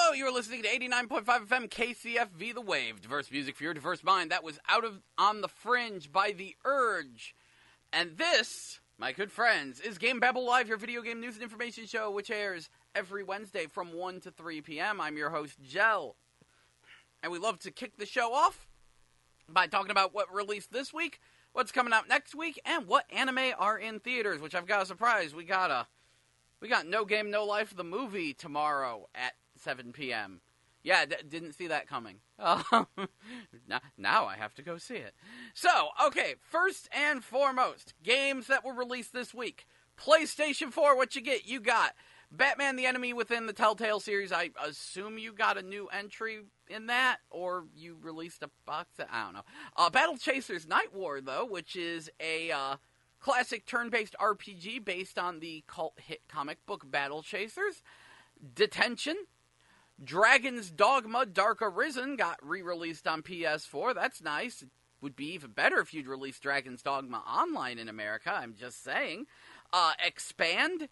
Hello, you are listening to 89.5 FM KCFV The Wave. Diverse music for your diverse mind. That was Out of On the Fringe by The Urge. And this, my good friends, is GameBabble Live, your video game news and information show, which airs every Wednesday from 1 to 3 p.m. I'm your host, Jell. And we love to kick the show off by talking about what released this week, what's coming out next week, and what anime are in theaters, which I've got a surprise. We got No Game, No Life, the movie, tomorrow at 7 p.m. Yeah, didn't see that coming. Now I have to go see it. So, okay, first and foremost, games that were released this week. PlayStation 4, what you get? You got Batman the Enemy Within the Telltale series. I assume you got a new entry in that, or you released a box set? I don't know. Battle Chasers Night War, though, which is a classic turn-based RPG based on the cult hit comic book Battle Chasers. Detention. Dragon's Dogma Dark Arisen got re-released on PS4. That's nice. It would be even better if you'd release Dragon's Dogma online in America, I'm just saying. Expand.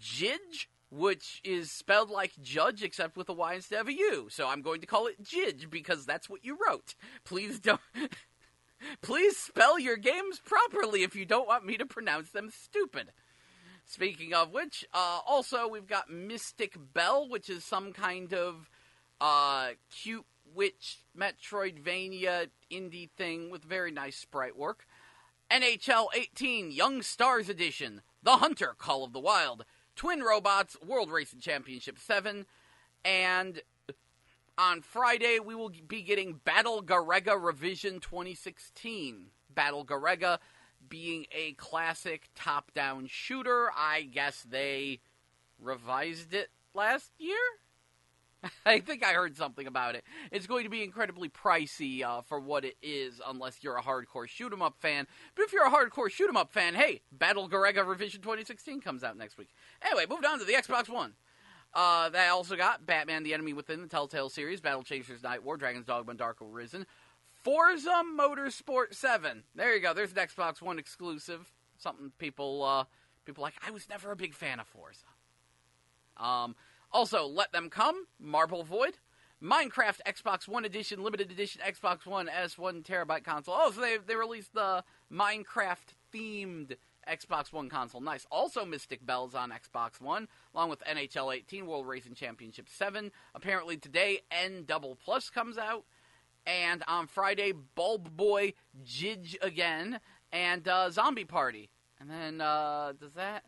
Jidge, which is spelled like judge except with a Y instead of a U. So I'm going to call it Jidge because that's what you wrote. Please don't... Please spell your games properly if you don't want me to pronounce them stupid. Speaking of which, also we've got Mystic Bell, which is some kind of cute witch Metroidvania indie thing with very nice sprite work. NHL 18 Young Stars Edition, The Hunter Call of the Wild, Twin Robots World Racing Championship 7, and on Friday we will be getting Battle Garega Revision 2016. Battle Garega being a classic top-down shooter. I guess they revised it last year? I think I heard something about it. It's going to be incredibly pricey for what it is, unless you're a hardcore shoot-'em-up fan. But if you're a hardcore shoot-'em-up fan, hey, Battle Garega Revision 2016 comes out next week. Anyway, moving on to the Xbox One. They also got Batman the Enemy Within the Telltale series, Battle Chasers Night War, Dragon's Dogma Dark Arisen, Forza Motorsport 7. There you go. There's an Xbox One exclusive. Something people like. I was never a big fan of Forza. Also, Let Them Come, Marble Void, Minecraft Xbox One Edition, Limited Edition Xbox One S 1 terabyte console. Oh, so they released the Minecraft-themed Xbox One console. Nice. Also, Mystic Bells on Xbox One, along with NHL 18 World Racing Championship 7. Apparently today, N Double Plus comes out. And on Friday, Bulb Boy, Jidge again, and Zombie Party. And then, does that...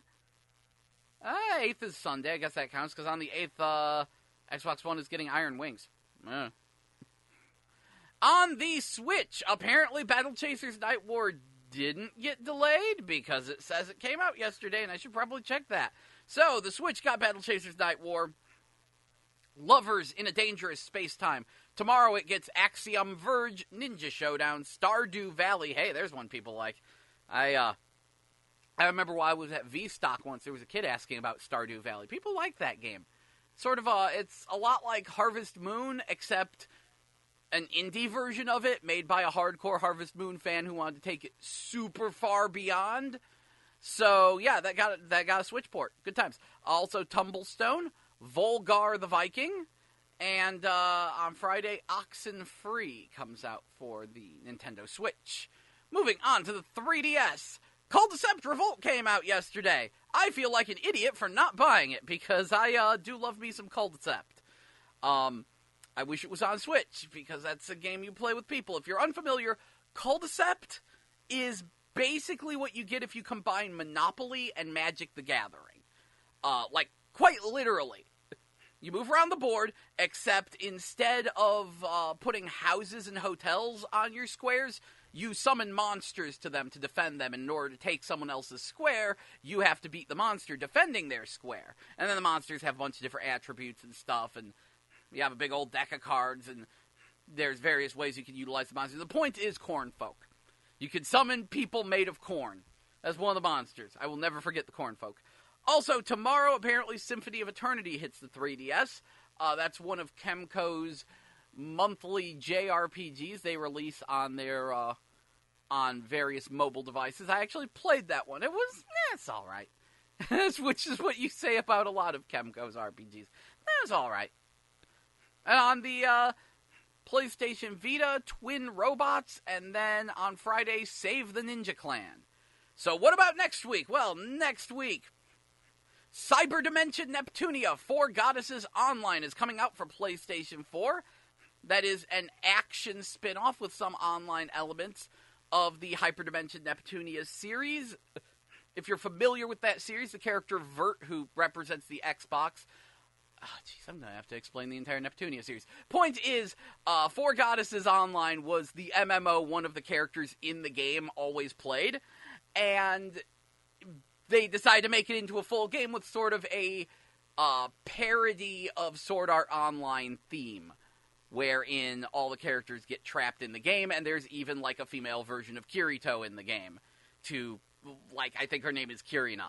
8th is Sunday, I guess that counts, because on the 8th, Xbox One is getting Iron Wings. On the Switch, apparently Battle Chasers Night War didn't get delayed, because it says it came out yesterday, and I should probably check that. So, the Switch got Battle Chasers Night War. Lovers in a Dangerous Space-Time. Tomorrow it gets Axiom Verge, Ninja Showdown, Stardew Valley. Hey, there's one people like. I remember while I was at V-Stock once, there was a kid asking about Stardew Valley. People like that game. Sort of, it's a lot like Harvest Moon, except an indie version of it, made by a hardcore Harvest Moon fan who wanted to take it super far beyond. So, yeah, that got a Switch port. Good times. Also, Tumblestone, Volgar the Viking, and on Friday, Oxenfree comes out for the Nintendo Switch. Moving on to the 3DS. Cul-de-Sac Revolt came out yesterday. I feel like an idiot for not buying it, because I do love me some Cul-de-Sac. I wish it was on Switch, because that's a game you play with people. If you're unfamiliar, Cul-de-Sac is basically what you get if you combine Monopoly and Magic the Gathering. Like, quite literally. You move around the board, except instead of putting houses and hotels on your squares, you summon monsters to them to defend them. And in order to take someone else's square, you have to beat the monster defending their square. And then the monsters have a bunch of different attributes and stuff, and you have a big old deck of cards, and there's various ways you can utilize the monsters. The point is corn folk. You can summon people made of corn. That's one of the monsters. I will never forget the corn folk. Also, tomorrow, apparently, Symphony of Eternity hits the 3DS. That's one of Kemco's monthly JRPGs they release on their on various mobile devices. I actually played that one. It's all right. Which is what you say about a lot of Kemco's RPGs. It's all right. And on the PlayStation Vita, Twin Robots, and then on Friday, Save the Ninja Clan. So what about next week? Well, next week, Cyber Dimension Neptunia 4 Goddesses Online is coming out for PlayStation 4. That is an action spin-off with some online elements of the Hyperdimension Neptunia series. If you're familiar with that series, the character Vert, who represents the Xbox... I'm going to have to explain the entire Neptunia series. Point is, 4 Goddesses Online was the MMO one of the characters in the game always played. And they decided to make it into a full game with sort of a parody of Sword Art Online theme, wherein all the characters get trapped in the game, and there's even, like, a female version of Kirito in the game, I think her name is Kirina.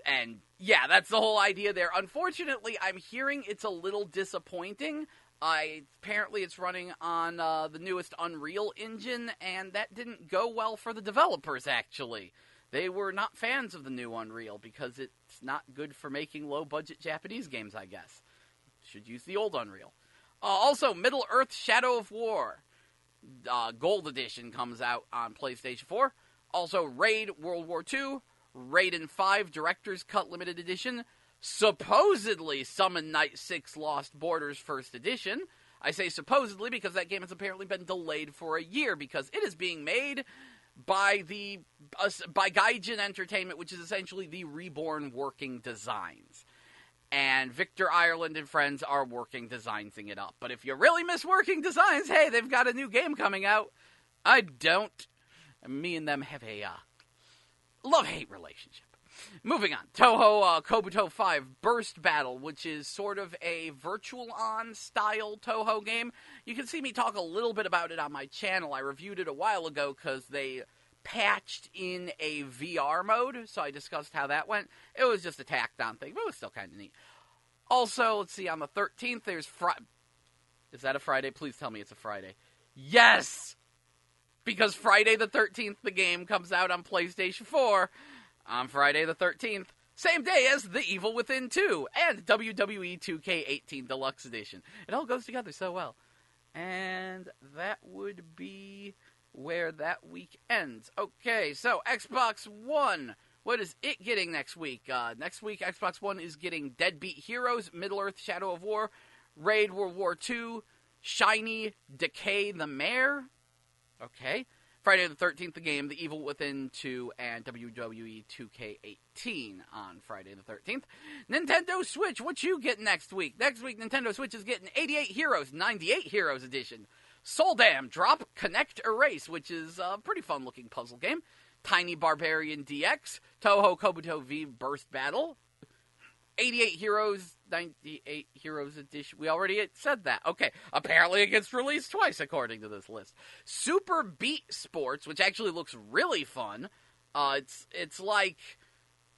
And, yeah, that's the whole idea there. Unfortunately, I'm hearing it's a little disappointing. Apparently it's running on the newest Unreal Engine, and that didn't go well for the developers, actually. They were not fans of the new Unreal, because it's not good for making low-budget Japanese games, I guess. Should use the old Unreal. Also, Middle-earth Shadow of War. Gold Edition comes out on PlayStation 4. Also, Raid World War II. Raiden 5 Director's Cut Limited Edition. Supposedly, Summon Night 6 Lost Borders First Edition. I say supposedly because that game has apparently been delayed for a year because it is being made by by Gaijin Entertainment, which is essentially the Reborn Working Designs. And Victor Ireland and friends are working designing it up. But if you really miss Working Designs, hey, they've got a new game coming out. I don't. Me and them have a love-hate relationship. Moving on. Toho Kobuto 5 Burst Battle, which is sort of a Virtual-On style Toho game. You can see me talk a little bit about it on my channel. I reviewed it a while ago because they patched in a VR mode, so I discussed how that went. It was just a tacked-on thing, but it was still kind of neat. Also, let's see, on the 13th, there's Is that a Friday? Please tell me it's a Friday. Yes! Because Friday the 13th, the game comes out on PlayStation 4 on Friday the 13th, same day as The Evil Within 2 and WWE 2K18 Deluxe Edition. It all goes together so well. And that would be where that week ends. Okay, so Xbox One. What is it getting next week? Next week, Xbox One is getting Deadbeat Heroes, Middle-earth Shadow of War, Raid World War II, Shiny Decay the Mare. Okay. Friday the 13th, the game, The Evil Within 2, and WWE 2K18 on Friday the 13th. Nintendo Switch, what you get next week? Next week, Nintendo Switch is getting 88 Heroes, 98 Heroes Edition. Soul Dam, Drop, Connect, Erase, which is a pretty fun-looking puzzle game. Tiny Barbarian DX, Toho Kobuto V Burst Battle. 88 Heroes, 98 Heroes Edition. We already said that. Okay, apparently it gets released twice according to this list. Super Beat Sports, which actually looks really fun. It's like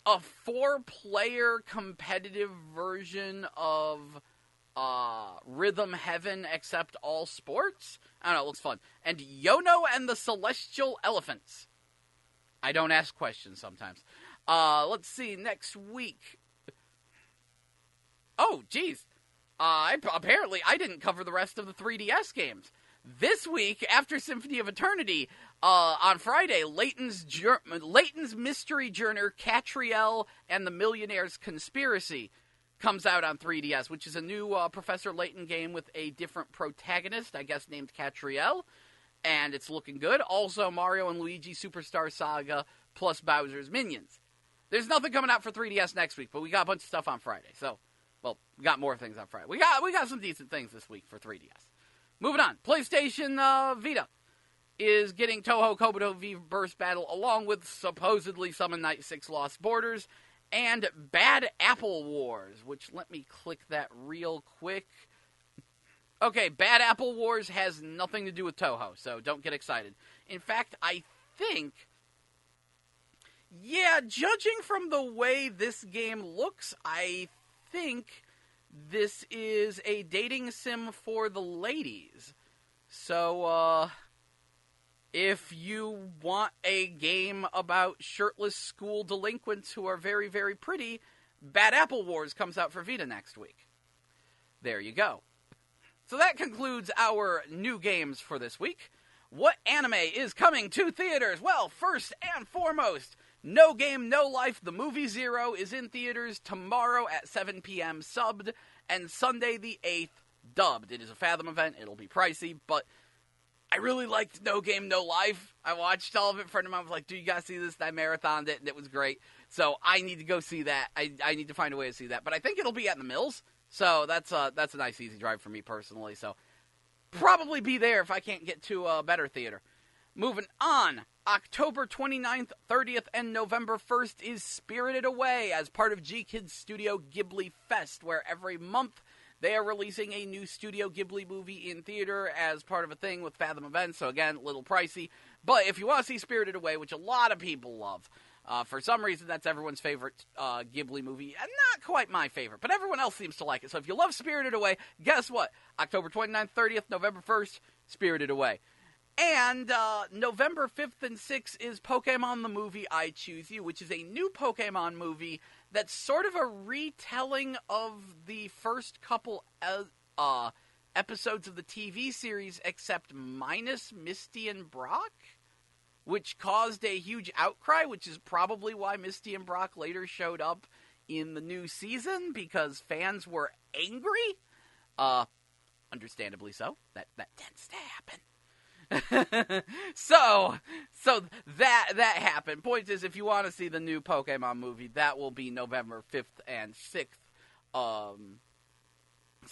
a 4-player competitive version of Rhythm Heaven, except all sports. I don't know, it looks fun. And Yono and the Celestial Elephants. I don't ask questions sometimes. Let's see, next week. Oh, geez. Apparently, I didn't cover the rest of the 3DS games. This week, after Symphony of Eternity, on Friday, Layton's Mystery Journey, Catriel, and the Millionaire's Conspiracy comes out on 3DS, which is a new Professor Layton game with a different protagonist, I guess named Catriel, and it's looking good. Also, Mario and Luigi Superstar Saga plus Bowser's Minions. There's nothing coming out for 3DS next week, but we got a bunch of stuff on Friday, so... Well, we got more things on Friday. We got some decent things this week for 3DS. Moving on. PlayStation Vita is getting Toho Kobuto V Burst Battle along with supposedly Summon Night 6 Lost Borders and Bad Apple Wars, which let me click that real quick. Okay, Bad Apple Wars has nothing to do with Toho, so don't get excited. In fact, I think... Yeah, judging from the way this game looks, I think this is a dating sim for the ladies. So, if you want a game about shirtless school delinquents who are very, very pretty, Bad Apple Wars comes out for Vita next week. There you go. So that concludes our new games for this week. What anime is coming to theaters? Well, first and foremost, No Game, No Life, the movie Zero is in theaters tomorrow at 7 p.m. subbed, and Sunday the 8th dubbed. It is a Fathom event. It'll be pricey, but I really liked No Game, No Life. I watched all of it. A friend of mine was like, "Do you guys see this?" And I marathoned it, and it was great. So I need to go see that. I need to find a way to see that. But I think it'll be at the Mills, so that's a nice, easy drive for me personally. So probably be there if I can't get to a better theater. Moving on, October 29th, 30th, and November 1st is Spirited Away as part of G-Kids Studio Ghibli Fest, where every month they are releasing a new Studio Ghibli movie in theater as part of a thing with Fathom Events, so again, a little pricey. But if you want to see Spirited Away, which a lot of people love, for some reason that's everyone's favorite Ghibli movie, and not quite my favorite, but everyone else seems to like it. So if you love Spirited Away, guess what? October 29th, 30th, November 1st, Spirited Away. And November 5th and 6th is Pokemon the Movie I Choose You, which is a new Pokemon movie that's sort of a retelling of the first couple episodes of the TV series, except minus Misty and Brock, which caused a huge outcry, which is probably why Misty and Brock later showed up in the new season, because fans were angry. Understandably so. That tends to happen. so that happened. Point is, if you want to see the new Pokemon movie, that will be November 5th and 6th. So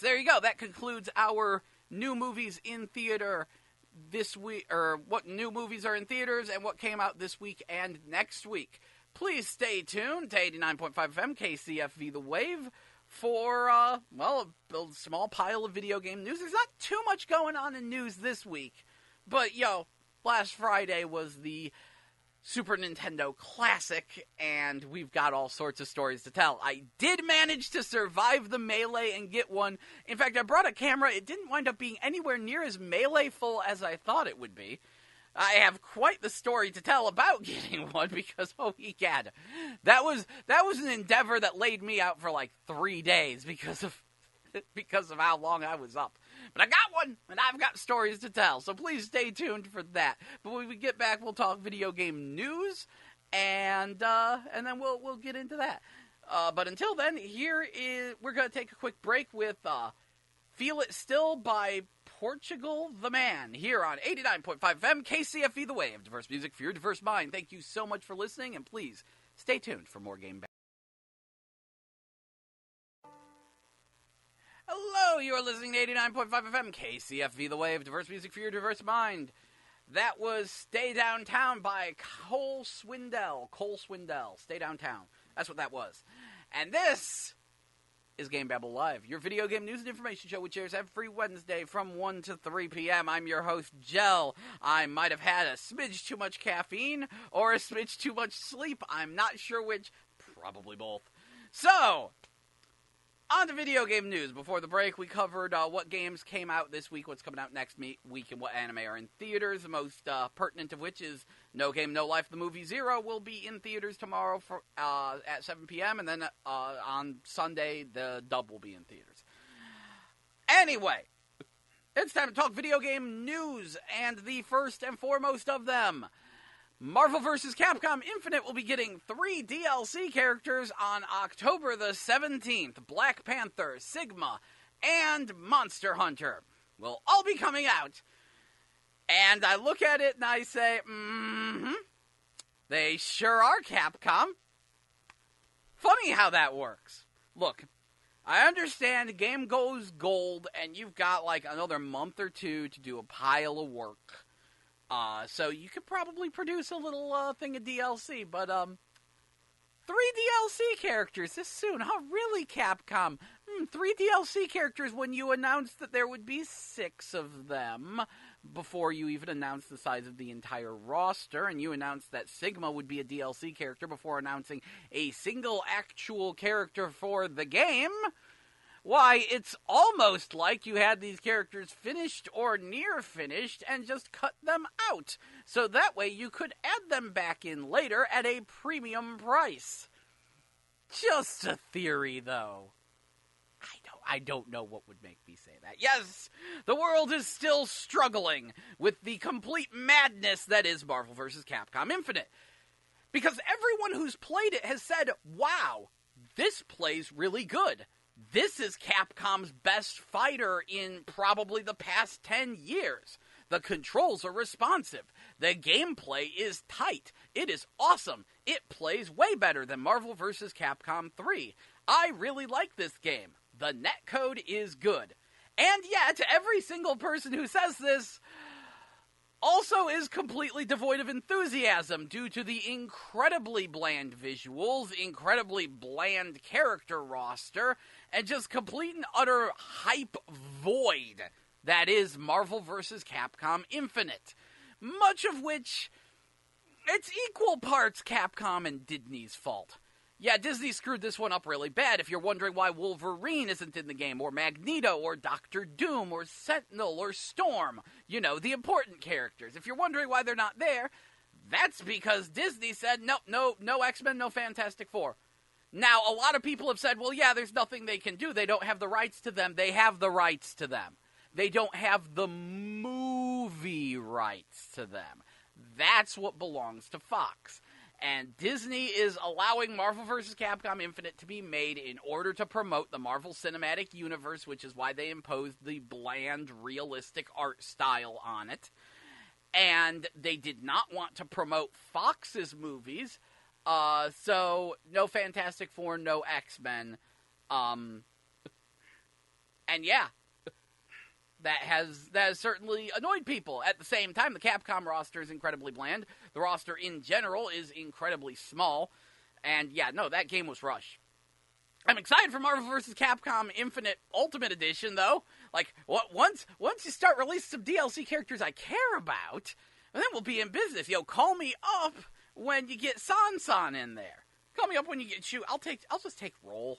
there you go. That concludes our new movies in theater this week, or what new movies are in theaters and what came out this week and next week. Please stay tuned to 89.5 FM KCFV The Wave for, a small pile of video game news. There's not too much going on in news this week. But, last Friday was the Super Nintendo Classic, and we've got all sorts of stories to tell. I did manage to survive the melee and get one. In fact, I brought a camera. It didn't wind up being anywhere near as melee-full as I thought it would be. I have quite the story to tell about getting one, because, oh, egad, that was an endeavor that laid me out for like 3 days because of how long I was up. But I got one, and I've got stories to tell, so please stay tuned for that. But when we get back, we'll talk video game news, and then we'll get into that. But until then, we're going to take a quick break with Feel It Still by Portugal the Man, here on 89.5 FM KCFV The Wave. Diverse music for your diverse mind. Thank you so much for listening, and please stay tuned for more GameBabble. Hello, you are listening to 89.5 FM KCFV The Wave, diverse music for your diverse mind. That was Stay Downtown by Cole Swindell. Stay Downtown. That's what that was. And this is GameBabble Live, your video game news and information show, which airs every Wednesday from 1 to 3 p.m. I'm your host, Jell. I might have had a smidge too much caffeine or a smidge too much sleep. I'm not sure which. Probably both. So, on to video game news. Before the break, we covered what games came out this week, what's coming out next week, and what anime are in theaters. The most pertinent of which is No Game, No Life, the movie Zero will be in theaters tomorrow at 7 p.m., and then on Sunday, the dub will be in theaters. Anyway, it's time to talk video game news, and the first and foremost of them, Marvel vs. Capcom Infinite will be getting 3 DLC characters on October the 17th. Black Panther, Sigma, and Monster Hunter will all be coming out. And I look at it and I say, they sure are, Capcom. Funny how that works. Look, I understand the game goes gold and you've got like another month or two to do a pile of work. So you could probably produce a little thing of DLC, but 3 DLC characters this soon, huh? Really, Capcom? 3 DLC characters when you announced that there would be 6 of them before you even announced the size of the entire roster, and you announced that Sigma would be a DLC character before announcing a single actual character for the game. Why, it's almost like you had these characters finished or near finished and just cut them out. So that way you could add them back in later at a premium price. Just a theory, though. I don't know what would make me say that. Yes, the world is still struggling with the complete madness that is Marvel vs. Capcom Infinite. Because everyone who's played it has said, wow, this plays really good. This is Capcom's best fighter in probably the past 10 years. The controls are responsive. The gameplay is tight. It is awesome. It plays way better than Marvel vs. Capcom 3. I really like this game. The netcode is good. And yet, every single person who says this also is completely devoid of enthusiasm due to the incredibly bland visuals, incredibly bland character roster, and just complete and utter hype void that is Marvel vs. Capcom Infinite. Much of which, it's equal parts Capcom and Disney's fault. Yeah, Disney screwed this one up really bad if you're wondering why Wolverine isn't in the game, or Magneto, or Doctor Doom, or Sentinel, or Storm. You know, the important characters. If you're wondering why they're not there, that's because Disney said, no X-Men, no Fantastic Four. Now, a lot of people have said, well, yeah, there's nothing they can do. They don't have the rights to them. They have the rights to them. They don't have the movie rights to them. That's what belongs to Fox. And Disney is allowing Marvel vs. Capcom Infinite to be made in order to promote the Marvel Cinematic Universe, which is why they imposed the bland, realistic art style on it. And they did not want to promote Fox's movies, so no Fantastic Four, no X-Men. And yeah, that has certainly annoyed people. At the same time, the Capcom roster is incredibly bland. The roster in general is incredibly small. And yeah, no, that game was rushed. I'm excited for Marvel vs. Capcom Infinite Ultimate Edition, though. Like, once you start releasing some DLC characters I care about, then we'll be in business. Yo, call me up when you get San in there. Call me up when you get Shu. I'll just take Roll.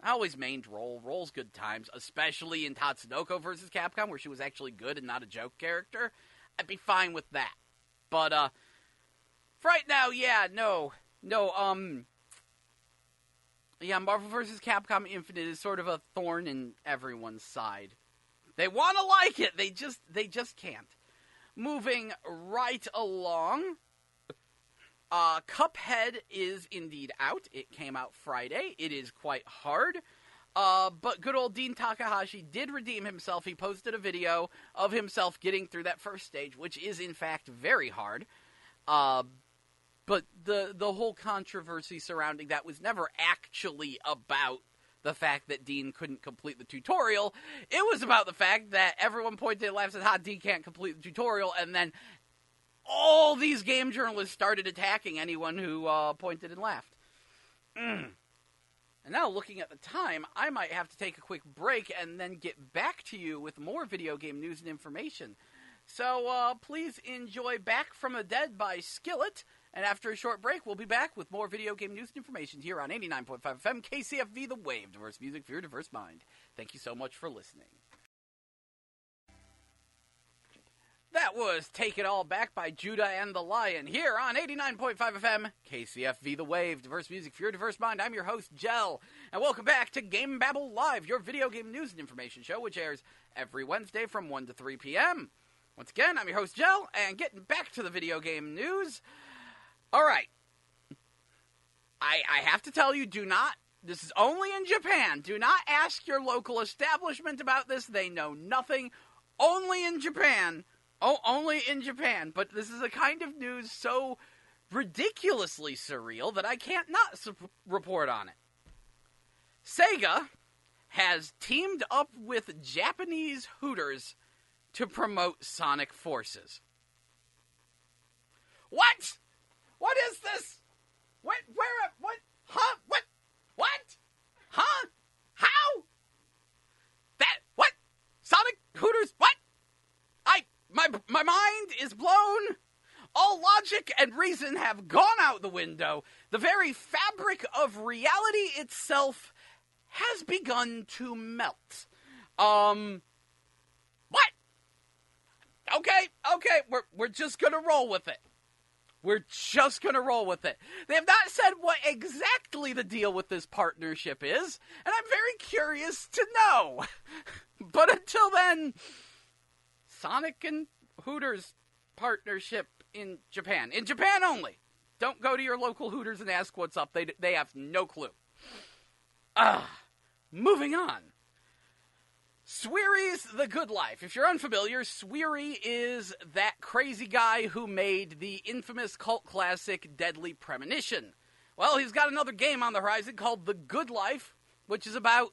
I always mained Roll. Roll's good times, especially in Tatsunoko vs. Capcom, where she was actually good and not a joke character. I'd be fine with that. But, for right now, yeah, no, yeah, Marvel vs. Capcom Infinite is sort of a thorn in everyone's side. They want to like it, they just can't. Moving right along, Cuphead is indeed out. It came out Friday. It is quite hard. But good old Dean Takahashi did redeem himself. He posted a video of himself getting through that first stage, which is in fact very hard. But the whole controversy surrounding that was never actually about the fact that Dean couldn't complete the tutorial. It was about the fact that everyone pointed and laughed and said, Dean can't complete the tutorial, and then all these game journalists started attacking anyone who pointed and laughed. And now, looking at the time, I might have to take a quick break and then get back to you with more video game news and information. So, please enjoy Back from the Dead by Skillet. And after a short break, we'll be back with more video game news and information here on 89.5 FM KCFV The Wave. Diverse music for your diverse mind. Thank you so much for listening. That was Take It All Back by Judah and the Lion here on 89.5 FM KCFV The Wave. Diverse music for your diverse mind. I'm your host, Jell. And welcome back to GameBabble Live, your video game news and information show, which airs every Wednesday from 1 to 3 p.m. Once again, I'm your host, Jell, and getting back to the video game news. Alright, I have to tell you, this is only in Japan, do not ask your local establishment about this, they know nothing, only in Japan, but this is a kind of news so ridiculously surreal that I can't not report on it. Sega has teamed up with Japanese Hooters to promote Sonic Forces. What? What is this? What? Huh? What? Huh? How? That, what? Sonic Hooters, what? My mind is blown. All logic and reason have gone out the window. The very fabric of reality itself has begun to melt. What? Okay, we're just gonna roll with it. We're just going to roll with it. They have not said what exactly the deal with this partnership is, and I'm very curious to know. But until then, Sonic and Hooters partnership in Japan. In Japan only. Don't go to your local Hooters and ask what's up. They have no clue. Moving on. Sweary's The Good Life. If you're unfamiliar, Sweary is that crazy guy who made the infamous cult classic Deadly Premonition. Well, he's got another game on the horizon called The Good Life, which is about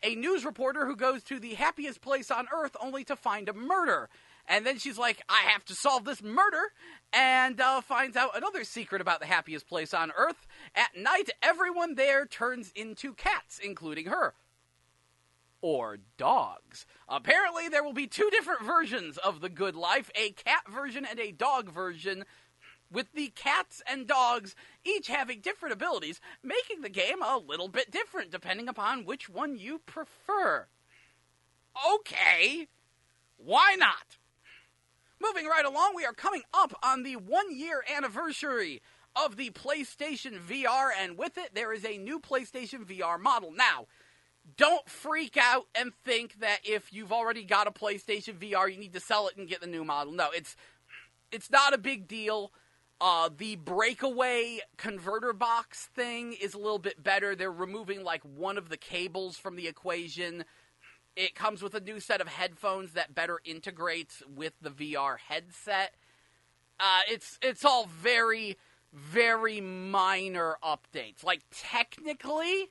a news reporter who goes to the happiest place on Earth only to find a murder. And then she's like, I have to solve this murder, and finds out another secret about the happiest place on Earth. At night, everyone there turns into cats, including her. Or dogs. Apparently, there will be two different versions of The Good Life, a cat version and a dog version, with the cats and dogs each having different abilities, making the game a little bit different depending upon which one you prefer. Okay, why not? Moving right along, we are coming up on the 1-year anniversary of the PlayStation VR, and with it, there is a new PlayStation VR model. Now, don't freak out and think that if you've already got a PlayStation VR, you need to sell it and get the new model. No, it's not a big deal. The breakaway converter box thing is a little bit better. They're removing, like, one of the cables from the equation. It comes with a new set of headphones that better integrates with the VR headset. It's all very, very minor updates. Like, technically,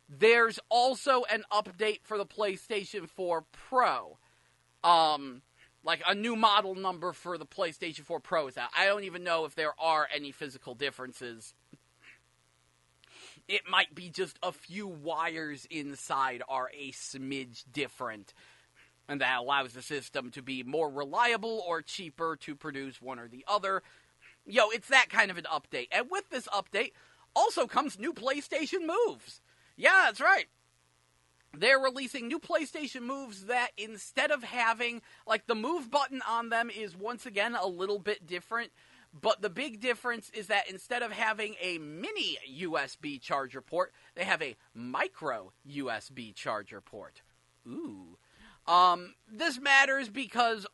there's also an update for the PlayStation 4 Pro. Like, a new model number for the PlayStation 4 Pro is out. I don't even know if there are any physical differences. It might be just a few wires inside are a smidge different, and that allows the system to be more reliable or cheaper to produce one or the other. It's that kind of an update. And with this update also comes new PlayStation moves. Yeah, that's right. They're releasing new PlayStation moves that instead of having, like, the move button on them is once again a little bit different. But the big difference is that instead of having a mini USB charger port, they have a micro USB charger port. Ooh. This matters because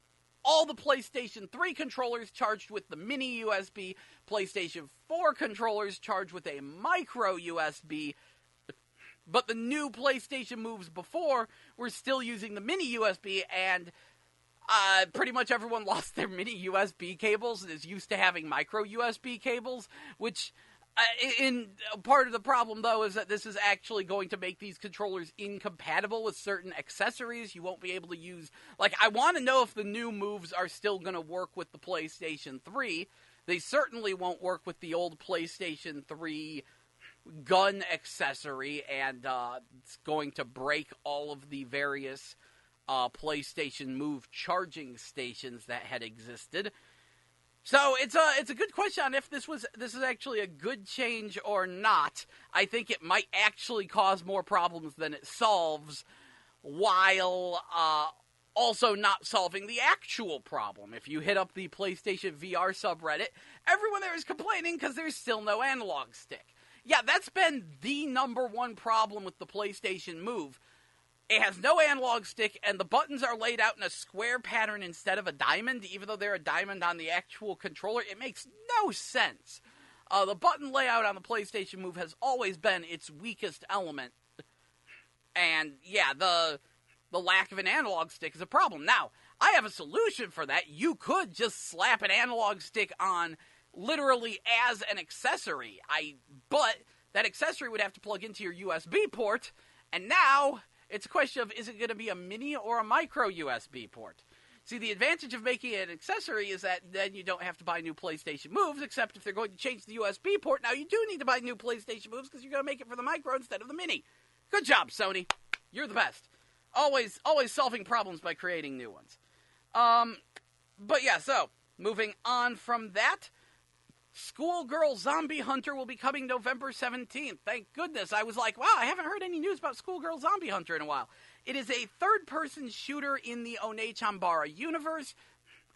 all the PlayStation 3 controllers charged with the mini USB, PlayStation 4 controllers charged with a micro USB, but the new PlayStation moves before were still using the mini USB, and pretty much everyone lost their mini USB cables and is used to having micro USB cables, which, in part of the problem, though, is that this is actually going to make these controllers incompatible with certain accessories. You won't be able to use, like, I want to know if the new moves are still going to work with the PlayStation 3. They certainly won't work with the old PlayStation 3 gun accessory, and it's going to break all of the various PlayStation Move charging stations that had existed. So it's a good question on if this is actually a good change or not. I think it might actually cause more problems than it solves, while also not solving the actual problem. If you hit up the PlayStation VR subreddit, everyone there is complaining because there's still no analog stick. Yeah, that's been the number one problem with the PlayStation Move. It has no analog stick, and the buttons are laid out in a square pattern instead of a diamond, even though they're a diamond on the actual controller. It makes no sense. The button layout on the PlayStation Move has always been its weakest element. And, yeah, the lack of an analog stick is a problem. Now, I have a solution for that. You could just slap an analog stick on literally as an accessory. But that accessory would have to plug into your USB port, and now it's a question of, is it going to be a mini or a micro USB port? See, the advantage of making it an accessory is that then you don't have to buy new PlayStation Moves, except if they're going to change the USB port. Now, you do need to buy new PlayStation Moves because you're going to make it for the micro instead of the mini. Good job, Sony. You're the best. Always solving problems by creating new ones. But yeah, so, moving on from that, Schoolgirl Zombie Hunter will be coming November 17th. Thank goodness. I was like, wow, I haven't heard any news about Schoolgirl Zombie Hunter in a while. It is a third-person shooter in the One-Chanbara universe.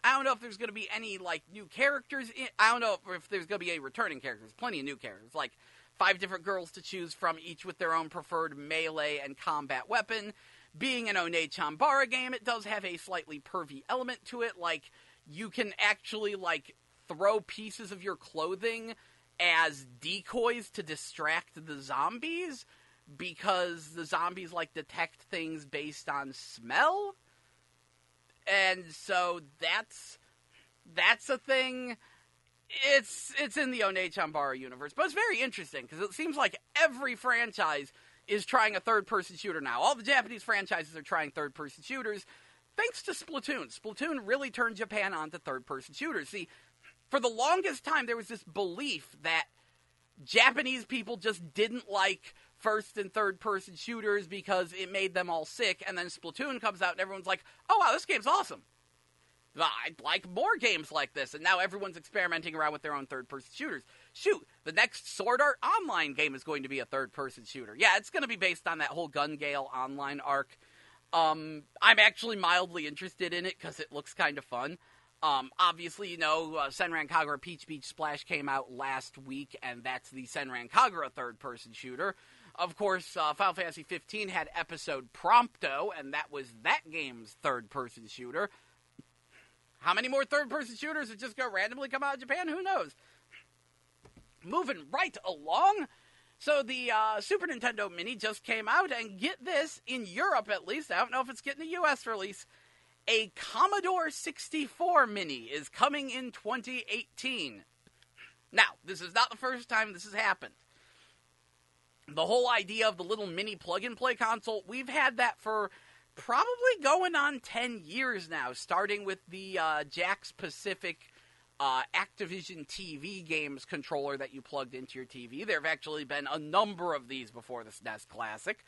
I don't know if there's going to be any, like, new characters. I don't know if there's going to be any returning characters. Plenty of new characters. Like, 5 different girls to choose from, each with their own preferred melee and combat weapon. Being an One-Chanbara game, it does have a slightly pervy element to it. Like, you can actually, like, throw pieces of your clothing as decoys to distract the zombies, because the zombies, like, detect things based on smell. And so that's a thing. It's in the One-Chanbara universe, but it's very interesting, because it seems like every franchise is trying a third-person shooter now. All the Japanese franchises are trying third-person shooters, thanks to Splatoon. Splatoon really turned Japan on to third-person shooters. See, for the longest time, there was this belief that Japanese people just didn't like first and third-person shooters because it made them all sick, and then Splatoon comes out and everyone's like, oh wow, this game's awesome. I'd like more games like this, and now everyone's experimenting around with their own third-person shooters. Shoot, the next Sword Art Online game is going to be a third-person shooter. Yeah, it's going to be based on that whole Gun Gale Online arc. I'm actually mildly interested in it because it looks kind of fun. Obviously, you know, Senran Kagura Peach Beach Splash came out last week, and that's the Senran Kagura third-person shooter. Of course, Final Fantasy 15 had Episode Prompto, and that was that game's third-person shooter. How many more third-person shooters are just going to randomly come out of Japan? Who knows? Moving right along. So the Super Nintendo Mini just came out, and get this, in Europe at least, I don't know if it's getting a US release, a Commodore 64 Mini is coming in 2018. Now, this is not the first time this has happened. The whole idea of the little mini plug-and-play console, we've had that for probably going on 10 years now, starting with the Jax Pacific Activision TV games controller that you plugged into your TV. There have actually been a number of these before the SNES Classic.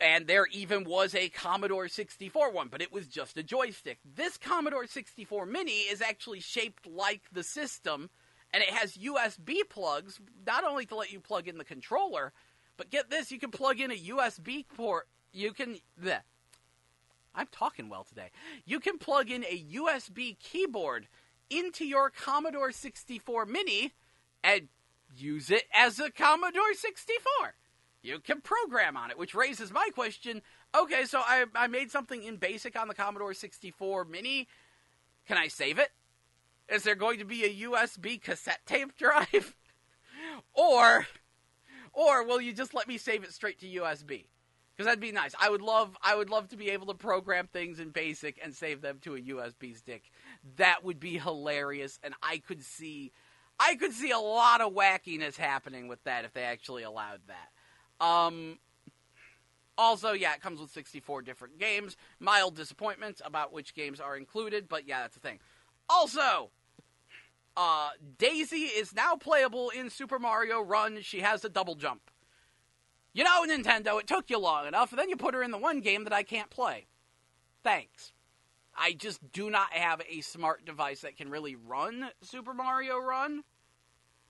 And there even was a Commodore 64 one, but it was just a joystick. This Commodore 64 Mini is actually shaped like the system, and it has USB plugs, not only to let you plug in the controller, but get this, you can plug in a USB port. I'm talking well today. You can plug in a USB keyboard into your Commodore 64 Mini and use it as a Commodore 64. You can program on it, which raises my question. Okay, so I made something in BASIC on the Commodore 64 Mini. Can I save it? Is there going to be a USB cassette tape drive? Or will you just let me save it straight to USB? Because that'd be nice. I would love to be able to program things in BASIC and save them to a USB stick. That would be hilarious, and I could see a lot of wackiness happening with that if they actually allowed that. Also, yeah, it comes with 64 different games. Mild disappointments about which games are included, but yeah, that's the thing. Also, Daisy is now playable in Super Mario Run. She has a double jump. You know, Nintendo, it took you long enough, and then you put her in the one game that I can't play. Thanks. I just do not have a smart device that can really run Super Mario Run.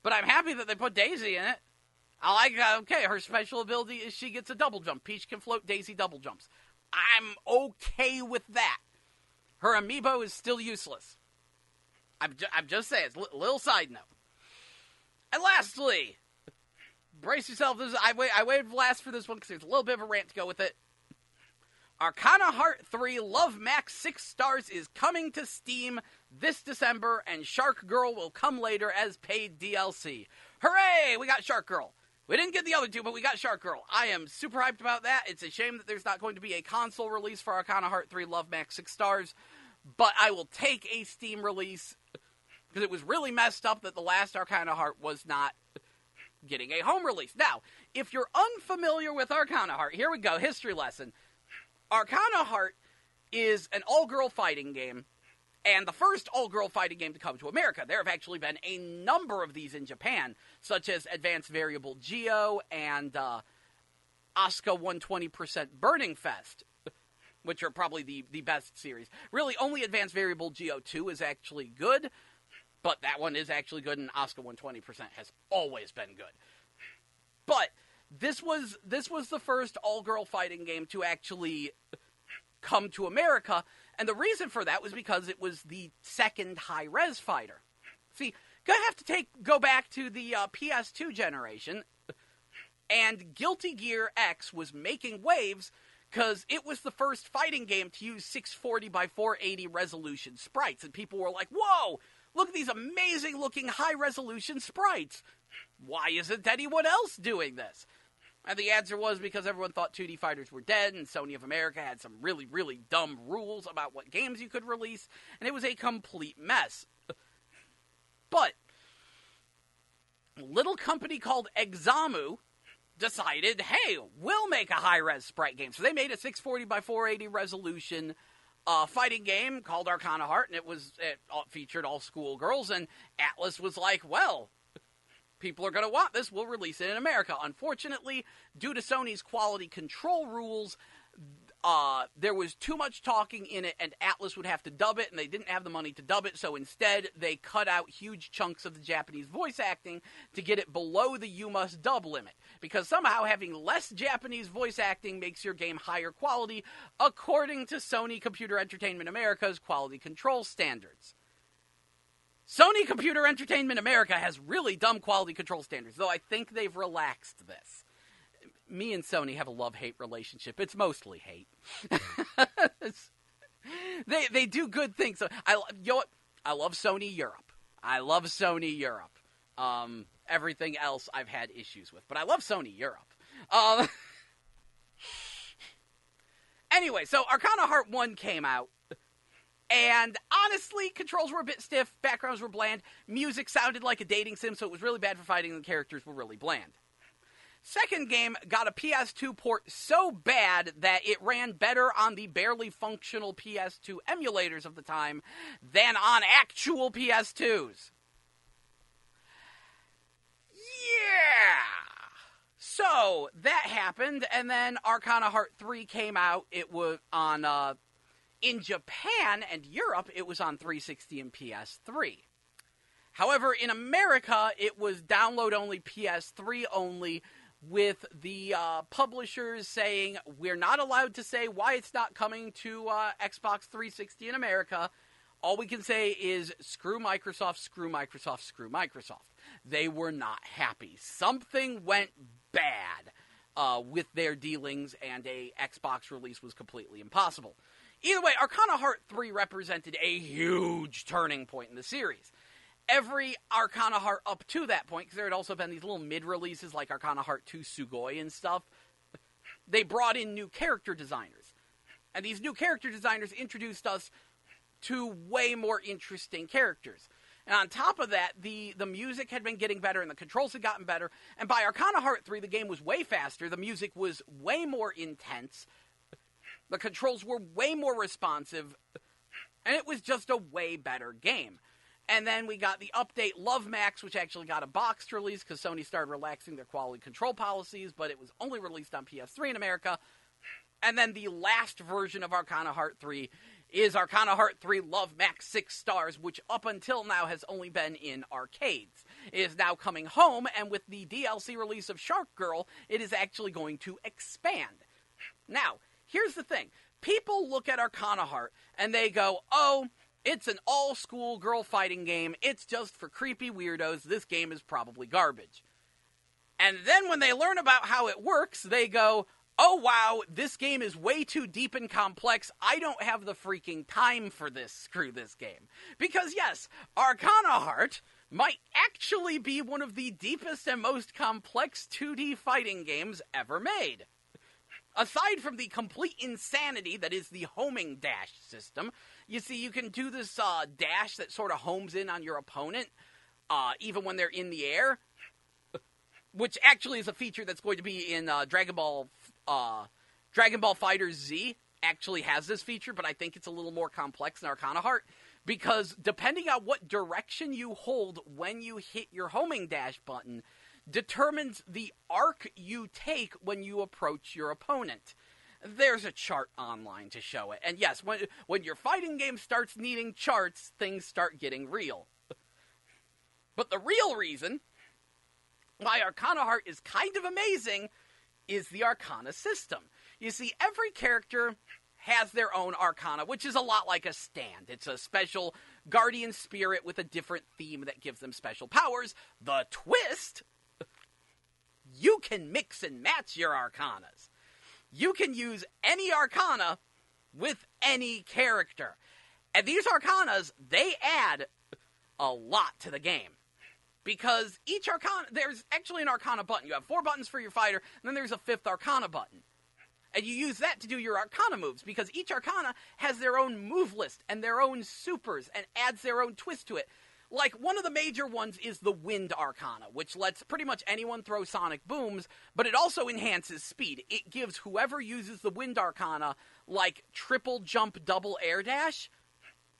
But I'm happy that they put Daisy in it. I like, okay, her special ability is she gets a double jump. Peach can float, Daisy double jumps. I'm okay with that. Her amiibo is still useless. I'm just saying, it's a little side note. And lastly, brace yourself. I waited last for this one because there's a little bit of a rant to go with it. Arcana Heart 3 Love Max 6 stars is coming to Steam this December, and Shark Girl will come later as paid DLC. Hooray! We got Shark Girl. We didn't get the other two, but we got Shark Girl. I am super hyped about that. It's a shame that there's not going to be a console release for Arcana Heart 3 Love Max 6 stars, but I will take a Steam release because it was really messed up that the last Arcana Heart was not getting a home release. Now, if you're unfamiliar with Arcana Heart, here we go, history lesson. Arcana Heart is an all-girl fighting game, and the first all-girl fighting game to come to America. There have actually been a number of these in Japan, such as Advanced Variable Geo and Asuka 120% Burning Fest, which are probably the best series. Really, only Advanced Variable Geo 2 is actually good, but that one is actually good, and Asuka 120% has always been good. But this was the first all-girl fighting game to actually come to America. And the reason for that was because it was the second high-res fighter. See, gonna have to go back to the PS2 generation, and Guilty Gear X was making waves because it was the first fighting game to use 640 by 480 resolution sprites, and people were like, whoa, look at these amazing-looking high-resolution sprites. Why isn't anyone else doing this? And the answer was because everyone thought 2D fighters were dead, and Sony of America had some really, really dumb rules about what games you could release, and it was a complete mess. But a little company called Examu decided, hey, we'll make a high-res sprite game. So they made a 640 by 480 resolution fighting game called Arcana Heart, and it featured all schoolgirls, and Atlas was like, well, people are going to want this, we'll release it in America. Unfortunately, due to Sony's quality control rules, there was too much talking in it, and Atlas would have to dub it, and they didn't have the money to dub it, so instead they cut out huge chunks of the Japanese voice acting to get it below the you must dub limit, because somehow having less Japanese voice acting makes your game higher quality, according to Sony Computer Entertainment America's quality control standards. Sony Computer Entertainment America has really dumb quality control standards, though I think they've relaxed this. Me and Sony have a love-hate relationship. It's mostly hate. They do good things. So I love Sony Europe. Everything else I've had issues with, but I love Sony Europe. Anyway, so Arcana Heart 1 came out, and honestly, controls were a bit stiff, backgrounds were bland, music sounded like a dating sim, so it was really bad for fighting, and the characters were really bland. Second game got a PS2 port so bad that it ran better on the barely functional PS2 emulators of the time than on actual PS2s. Yeah! So, that happened, and then Arcana Heart 3 came out. It was on, in Japan and Europe, it was on 360 and PS3. However, in America, it was download-only, PS3 only, with the publishers saying, we're not allowed to say why it's not coming to Xbox 360 in America. All we can say is, screw Microsoft, screw Microsoft, screw Microsoft. They were not happy. Something went bad with their dealings, and a Xbox release was completely impossible. Either way, Arcana Heart 3 represented a huge turning point in the series. Every Arcana Heart up to that point, because there had also been these little mid-releases like Arcana Heart 2 Sugoi and stuff, they brought in new character designers. And these new character designers introduced us to way more interesting characters. And on top of that, the music had been getting better and the controls had gotten better. And by Arcana Heart 3, the game was way faster, the music was way more intense, the controls were way more responsive, and it was just a way better game. And then we got the update Love Max, which actually got a boxed release because Sony started relaxing their quality control policies, but it was only released on PS3 in America. And then the last version of Arcana Heart 3 is Arcana Heart 3 Love Max 6 Stars, which up until now has only been in arcades. It is now coming home, and with the DLC release of Shark Girl, it is actually going to expand. Now, here's the thing. People look at Arcana Heart, and they go, oh, it's an all-schoolgirl fighting game. It's just for creepy weirdos. This game is probably garbage. And then when they learn about how it works, they go, oh, wow, this game is way too deep and complex. I don't have the freaking time for this. Screw this game. Because, yes, Arcana Heart might actually be one of the deepest and most complex 2D fighting games ever made. Aside from the complete insanity that is the homing dash system, you see, you can do this dash that sort of homes in on your opponent, even when they're in the air, which actually is a feature that's going to be in Dragon Ball FighterZ. Actually has this feature, but I think it's a little more complex than Arcana Heart, because depending on what direction you hold when you hit your homing dash button determines the arc you take when you approach your opponent. There's a chart online to show it. And yes, when your fighting game starts needing charts, things start getting real. But the real reason why Arcana Heart is kind of amazing is the Arcana system. You see, every character has their own arcana, which is a lot like a stand. It's a special guardian spirit with a different theme that gives them special powers. The twist, you can mix and match your arcanas. You can use any arcana with any character. And these arcanas, they add a lot to the game. Because each arcana, there's actually an arcana button. You have 4 buttons for your fighter, and then there's a 5th arcana button. And you use that to do your arcana moves, because each arcana has their own move list and their own supers and adds their own twist to it. Like, one of the major ones is the Wind Arcana, which lets pretty much anyone throw sonic booms, but it also enhances speed. It gives whoever uses the Wind Arcana, like, triple jump, double air dash,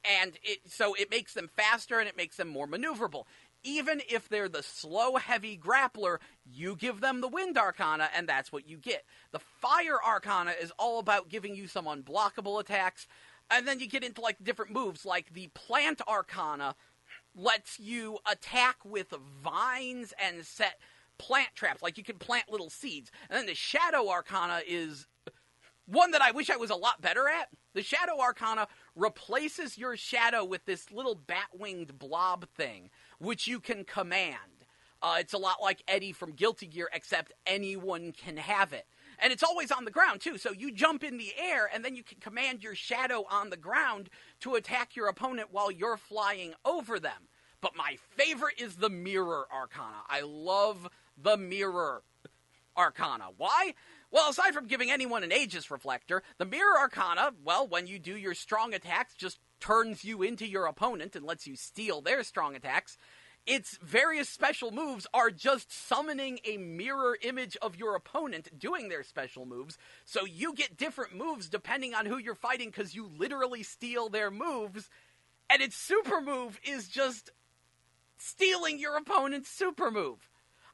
and so it makes them faster and it makes them more maneuverable. Even if they're the slow, heavy grappler, you give them the Wind Arcana, and that's what you get. The Fire Arcana is all about giving you some unblockable attacks, and then you get into, like, different moves, like the Plant Arcana lets you attack with vines and set plant traps. Like, you can plant little seeds. And then the Shadow Arcana is one that I wish I was a lot better at. The Shadow Arcana replaces your shadow with this little bat-winged blob thing, which you can command. It's a lot like Eddie from Guilty Gear, except anyone can have it. And it's always on the ground, too, so you jump in the air, and then you can command your shadow on the ground to attack your opponent while you're flying over them. But my favorite is the Mirror Arcana. I love the Mirror Arcana. Why? Well, aside from giving anyone an Aegis Reflector, the Mirror Arcana, well, when you do your strong attacks, just turns you into your opponent and lets you steal their strong attacks. Its various special moves are just summoning a mirror image of your opponent doing their special moves, so you get different moves depending on who you're fighting because you literally steal their moves, and its super move is just stealing your opponent's super move.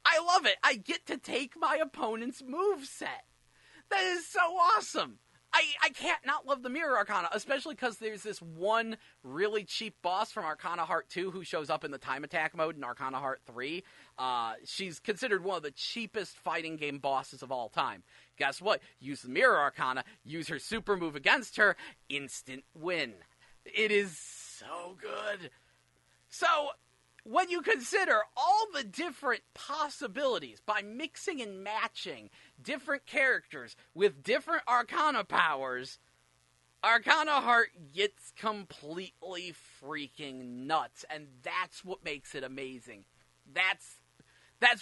I love it. I get to take my opponent's moveset. That is so awesome. I can't not love the Mirror Arcana, especially because there's this one really cheap boss from Arcana Heart 2 who shows up in the time attack mode in Arcana Heart 3. She's considered one of the cheapest fighting game bosses of all time. Guess what? Use the Mirror Arcana, use her super move against her, instant win. It is so good. So, when you consider all the different possibilities by mixing and matching different characters with different Arcana powers, Arcana Heart gets completely freaking nuts, and that's what makes it amazing. That's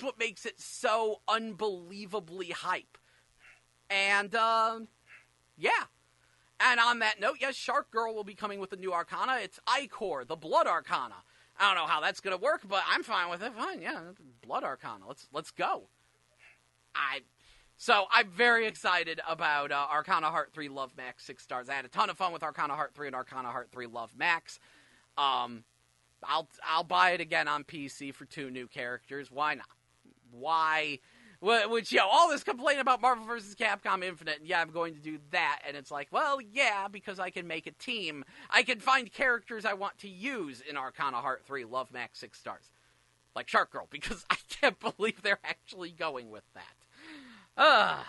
what makes it so unbelievably hype. And, yeah. And on that note, yes, Shark Girl will be coming with a new Arcana. It's Icor, the Blood Arcana. I don't know how that's going to work, but I'm fine with it. Fine, yeah, Blood Arcana. Let's go. So I'm very excited about Arcana Heart 3 Love Max 6 stars. I had a ton of fun with Arcana Heart 3 and Arcana Heart 3 Love Max. I'll buy it again on PC for 2 new characters. Why not? Why? Which, all this complaint about Marvel vs. Capcom Infinite, and yeah, I'm going to do that, and it's like, well, yeah, because I can make a team. I can find characters I want to use in Arcana Heart 3 Love Max 6 stars. Like Shark Girl, because I can't believe they're actually going with that.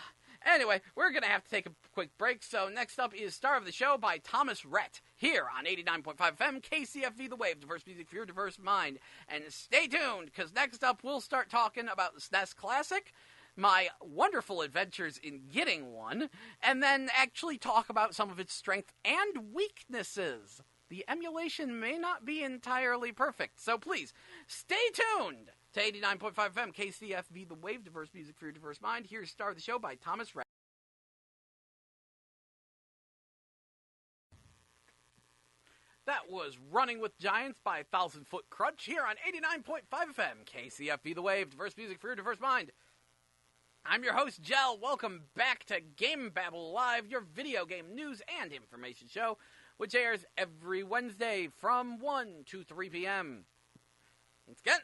Anyway, we're going to have to take a quick break, so next up is Star of the Show by Thomas Rhett, here on 89.5 FM KCFV The Wave, diverse music for your diverse mind. And stay tuned, because next up we'll start talking about the SNES Classic, my wonderful adventures in getting one, and then actually talk about some of its strengths and weaknesses. The emulation may not be entirely perfect, so please, stay tuned to 89.5 FM KCFV The Wave, diverse music for your diverse mind. Here's Star of the Show by Thomas Rhett. That was Running with Giants by 1,000 Foot Crutch here on 89.5 FM KCFV The Wave, diverse music for your diverse mind. I'm your host, Jel. Welcome back to GameBabble Live, your video game news and information show, which airs every Wednesday from 1 to 3 p.m. Once again,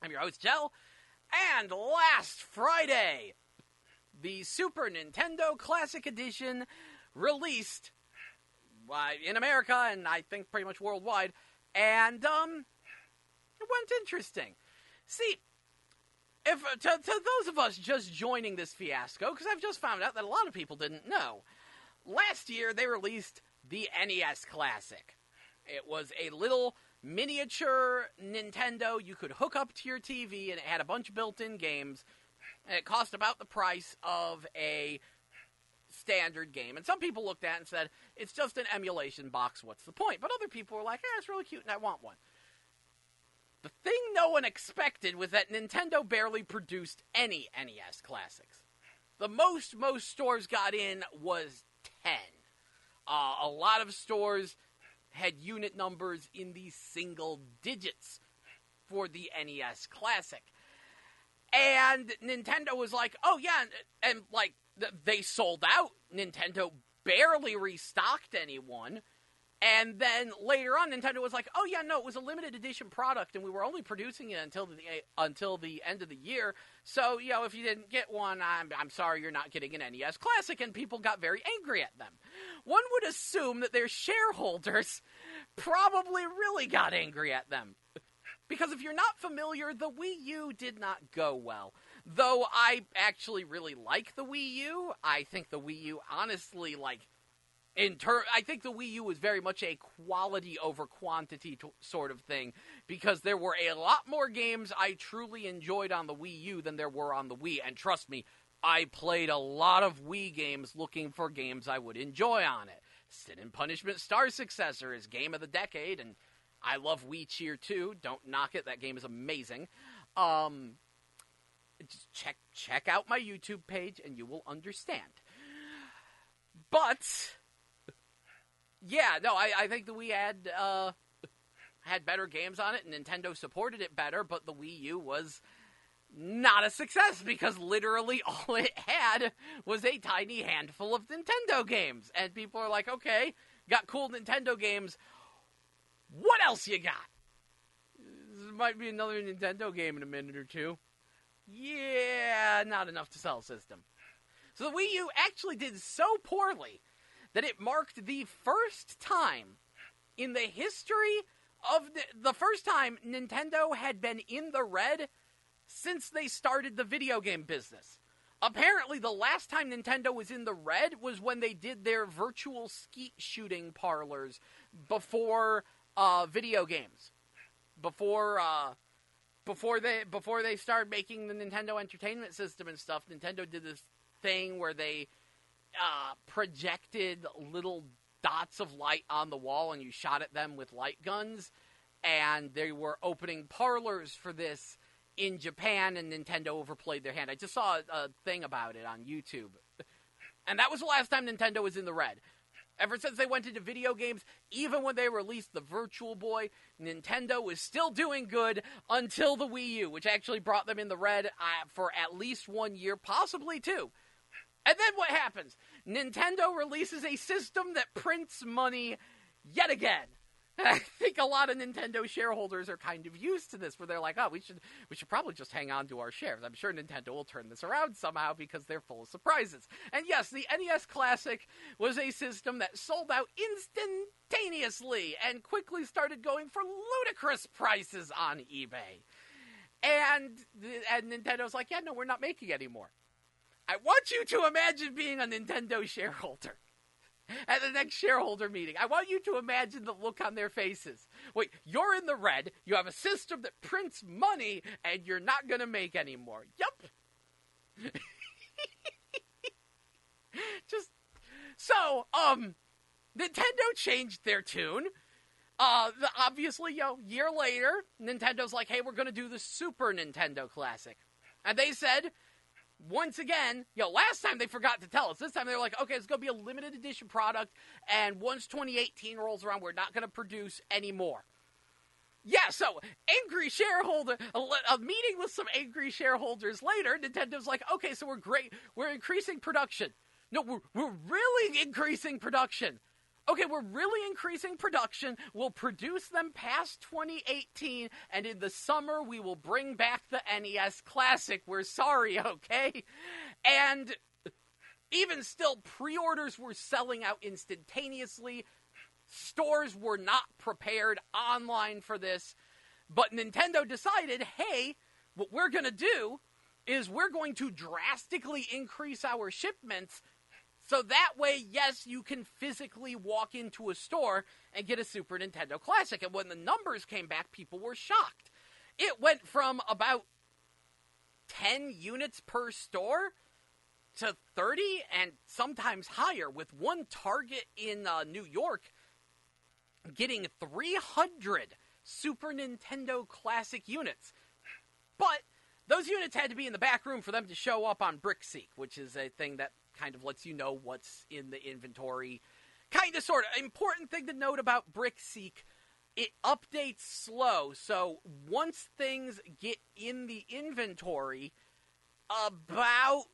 I'm your host, Jel, and last Friday, the Super Nintendo Classic Edition released in America, and I think pretty much worldwide, and it went interesting. See, if to those of us just joining this fiasco, because I've just found out that a lot of people didn't know, last year they released the NES Classic. It was a little miniature Nintendo you could hook up to your TV, and it had a bunch of built-in games, and it cost about the price of a standard game. And some people looked at it and said, it's just an emulation box, what's the point? But other people were like, it's really cute and I want one. The thing no one expected was that Nintendo barely produced any NES classics. The most stores got in was 10. A lot of stores had unit numbers in the single digits for the NES Classic. And Nintendo was like, oh yeah, and like, they sold out. Nintendo barely restocked anyone. And then later on, Nintendo was like, oh yeah, no, it was a limited edition product, and we were only producing it until the end of the year. So, you know, if you didn't get one, I'm sorry you're not getting an NES Classic, and people got very angry at them. One would assume that their shareholders probably really got angry at them. Because if you're not familiar, the Wii U did not go well. Though I actually really like the Wii U, I think the Wii U honestly, like, I think the Wii U was very much a quality over quantity sort of thing, because there were a lot more games I truly enjoyed on the Wii U than there were on the Wii, and trust me, I played a lot of Wii games looking for games I would enjoy on it. Sin and Punishment Star Successor is Game of the Decade, and I love Wii Cheer 2, don't knock it, that game is amazing. Just check out my YouTube page and you will understand. But yeah, no, I think the Wii had better games on it, and Nintendo supported it better, but the Wii U was not a success, because literally all it had was a tiny handful of Nintendo games. And people are like, okay, got cool Nintendo games, what else you got? This might be another Nintendo game in a minute or two. Yeah, not enough to sell a system. So the Wii U actually did so poorly that it marked the first time in the history of the first time Nintendo had been in the red since they started the video game business. Apparently, the last time Nintendo was in the red was when they did their virtual skeet shooting parlors before video games. Before they started making the Nintendo Entertainment System and stuff, Nintendo did this thing where they projected little dots of light on the wall, and you shot at them with light guns, and they were opening parlors for this in Japan, and Nintendo overplayed their hand. I just saw a thing about it on YouTube, and that was the last time Nintendo was in the red. Ever since they went into video games, even when they released the Virtual Boy, Nintendo was still doing good until the Wii U, which actually brought them in the red for at least 1 year, possibly 2. And then what happens? Nintendo releases a system that prints money yet again. And I think a lot of Nintendo shareholders are kind of used to this, where they're like, oh, we should probably just hang on to our shares. I'm sure Nintendo will turn this around somehow, because they're full of surprises. And yes, the NES Classic was a system that sold out instantaneously and quickly started going for ludicrous prices on eBay. And Nintendo's like, yeah, no, we're not making any more. I want you to imagine being a Nintendo shareholder at the next shareholder meeting. I want you to imagine the look on their faces. Wait, you're in the red, you have a system that prints money, and you're not going to make any more. Yup. Nintendo changed their tune. Obviously, year later, Nintendo's like, hey, we're going to do the Super Nintendo Classic. And they said, once again, last time they forgot to tell us. This time they were like, okay, it's going to be a limited edition product, and once 2018 rolls around, we're not going to produce any more. Yeah, so, angry shareholder, a meeting with some angry shareholders later, Nintendo's like, okay, so we're increasing production. No, we're really increasing production. Okay, we're really increasing production. We'll produce them past 2018, and in the summer, we will bring back the NES Classic. We're sorry, okay? And even still, pre-orders were selling out instantaneously. Stores were not prepared online for this. But Nintendo decided, hey, what we're going to do is we're going to drastically increase our shipments So that way, yes, you can physically walk into a store and get a Super Nintendo Classic. And when the numbers came back, people were shocked. It went from about 10 units per store to 30 and sometimes higher, with one Target in New York getting 300 Super Nintendo Classic units. But those units had to be in the back room for them to show up on BrickSeek, which is a thing that kind of lets you know what's in the inventory. Kind of, sort of. Important thing to note about BrickSeek, it updates slow, so once things get in the inventory, about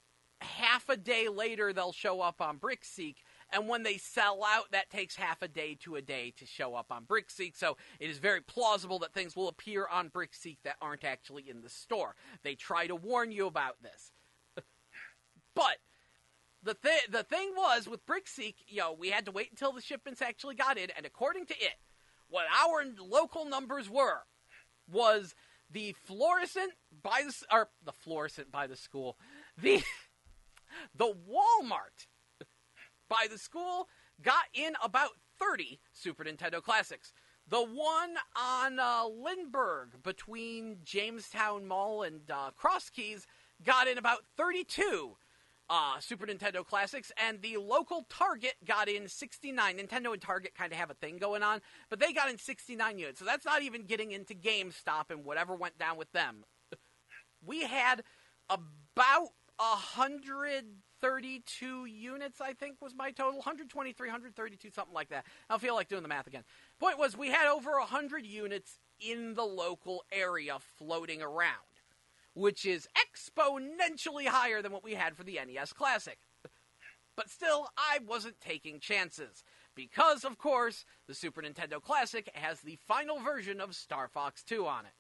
half a day later they'll show up on BrickSeek, and when they sell out, that takes half a day to show up on BrickSeek, so it is very plausible that things will appear on BrickSeek that aren't actually in the store. They try to warn you about this. But the thing was, with BrickSeek, we had to wait until the shipments actually got in, and according to it, what our local numbers was the fluorescent by the school, the Walmart by the school got in about 30 Super Nintendo Classics. The one on Lindbergh between Jamestown Mall and Cross Keys got in about 32 Super Nintendo Classics, and the local Target got in 69. Nintendo and Target kind of have a thing going on, but they got in 69 units, so that's not even getting into GameStop and whatever went down with them. We had about 132 units, I think, was my total. 123, 132, something like that. I don't feel like doing the math again. Point was, we had over 100 units in the local area floating around, which is exponentially higher than what we had for the NES Classic. But still, I wasn't taking chances, because, of course, the Super Nintendo Classic has the final version of Star Fox 2 on it.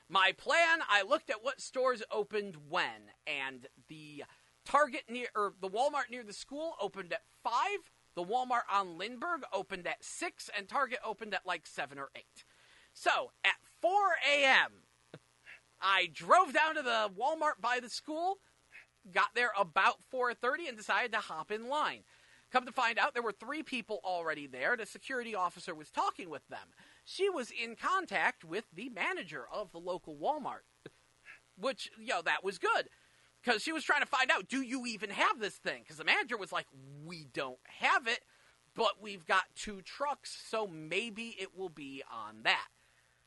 My plan, I looked at what stores opened when, and the the Walmart near the school opened at 5, the Walmart on Lindbergh opened at 6, and Target opened at like 7 or 8. So, at 4 a.m., I drove down to the Walmart by the school, got there about 4:30, and decided to hop in line. Come to find out, there were 3 people already there. The security officer was talking with them. She was in contact with the manager of the local Walmart, which, that was good, because she was trying to find out, do you even have this thing? Because the manager was like, we don't have it, but we've got 2 trucks, so maybe it will be on that.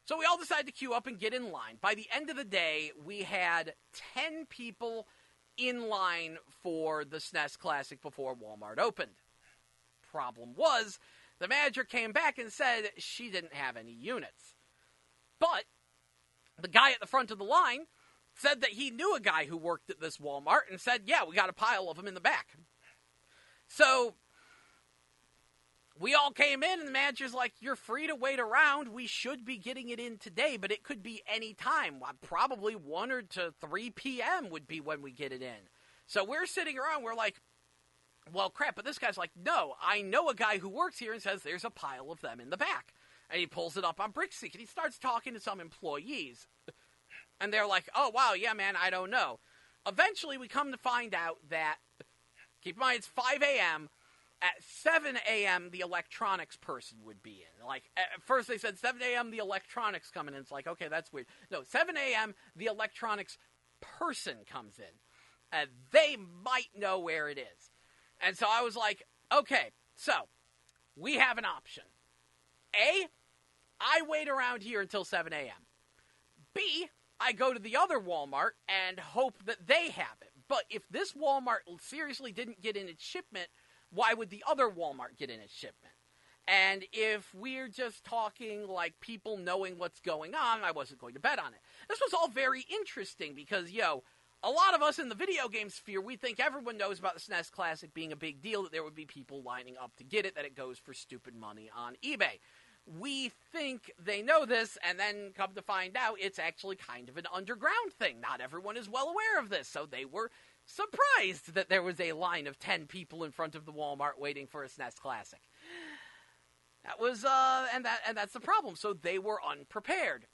So we all decided to queue up and get in line. By the end of the day, we had 10 people in line for the SNES Classic before Walmart opened. Problem was, the manager came back and said she didn't have any units. But the guy at the front of the line said that he knew a guy who worked at this Walmart and said, yeah, we got a pile of them in the back. So we all came in, and the manager's like, you're free to wait around. We should be getting it in today, but it could be any time. Probably 1 or to 3 p.m. would be when we get it in. So we're sitting around, we're like, well, crap, but this guy's like, no, I know a guy who works here and says there's a pile of them in the back. And he pulls it up on BrickSeek, and he starts talking to some employees. And they're like, oh, wow, yeah, man, I don't know. Eventually, we come to find out that, keep in mind, it's 5 a.m., at 7 a.m., the electronics person would be in. Like, at first they said 7 a.m., the electronics coming in. It's like, okay, that's weird. No, 7 a.m., the electronics person comes in. And they might know where it is. And so I was like, okay, so we have an option. A, I wait around here until 7 a.m. B, I go to the other Walmart and hope that they have it. But if this Walmart seriously didn't get in its shipment, why would the other Walmart get in its shipment? And if we're just talking like people knowing what's going on, I wasn't going to bet on it. This was all very interesting because, a lot of us in the video game sphere, we think everyone knows about the SNES Classic being a big deal, that there would be people lining up to get it, that it goes for stupid money on eBay. We think they know this, and then come to find out it's actually kind of an underground thing. Not everyone is well aware of this, so they were surprised that there was a line of 10 people in front of the Walmart waiting for a SNES Classic. That was, and that's the problem. So they were unprepared.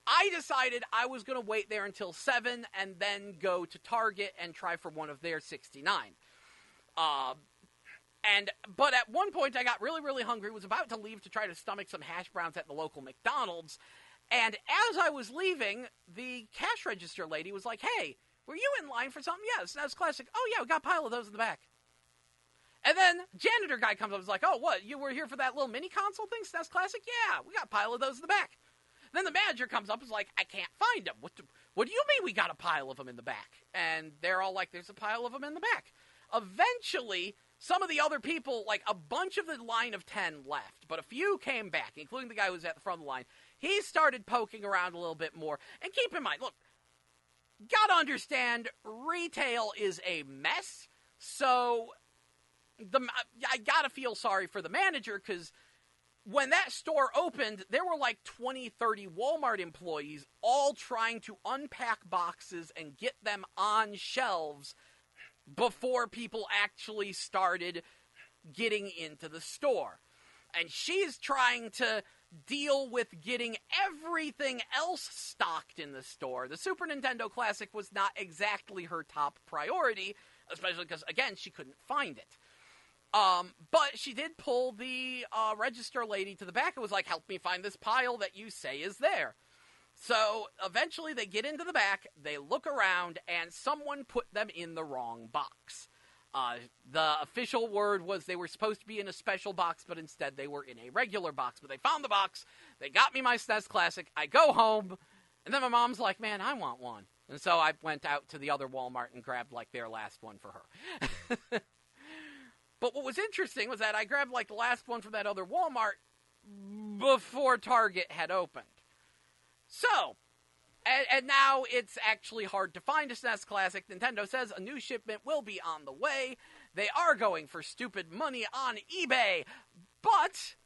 I decided I was going to wait there until 7 and then go to Target and try for one of their 69. But at one point, I got really, really hungry, was about to leave to try to stomach some hash browns at the local McDonald's, and as I was leaving, the cash register lady was like, "Hey, were you in line for something?" "Yeah, SNES Classic." "Oh, yeah, we got a pile of those in the back." And then janitor guy comes up and is like, "Oh, what, you were here for that little mini console thing, SNES Classic?" "Yeah, we got a pile of those in the back." Then the manager comes up and is like, "I can't find them." What do you mean we got a pile of them in the back?" And they're all like, "There's a pile of them in the back." Eventually, some of the other people, like a bunch of the line of 10 left, but a few came back, including the guy who was at the front of the line. He started poking around a little bit more. And keep in mind, look, gotta understand, retail is a mess, so I gotta feel sorry for the manager, because when that store opened, there were like 20, 30 Walmart employees all trying to unpack boxes and get them on shelves before people actually started getting into the store. And she's trying to deal with getting everything else stocked in the store. The Super Nintendo Classic was not exactly her top priority, especially because, again, she couldn't find it. But she did pull the register lady to the back and was like, "Help me find this pile that you say is there." So eventually they get into the back, they look around, and someone put them in the wrong box. The official word was they were supposed to be in a special box, but instead they were in a regular box. But they found the box, they got me my SNES Classic, I go home, and then my mom's like, "Man, I want one." And so I went out to the other Walmart and grabbed like their last one for her. But what was interesting was that I grabbed like the last one from that other Walmart before Target had opened. So, and now it's actually hard to find a SNES Classic. Nintendo says a new shipment will be on the way. They are going for stupid money on eBay. But,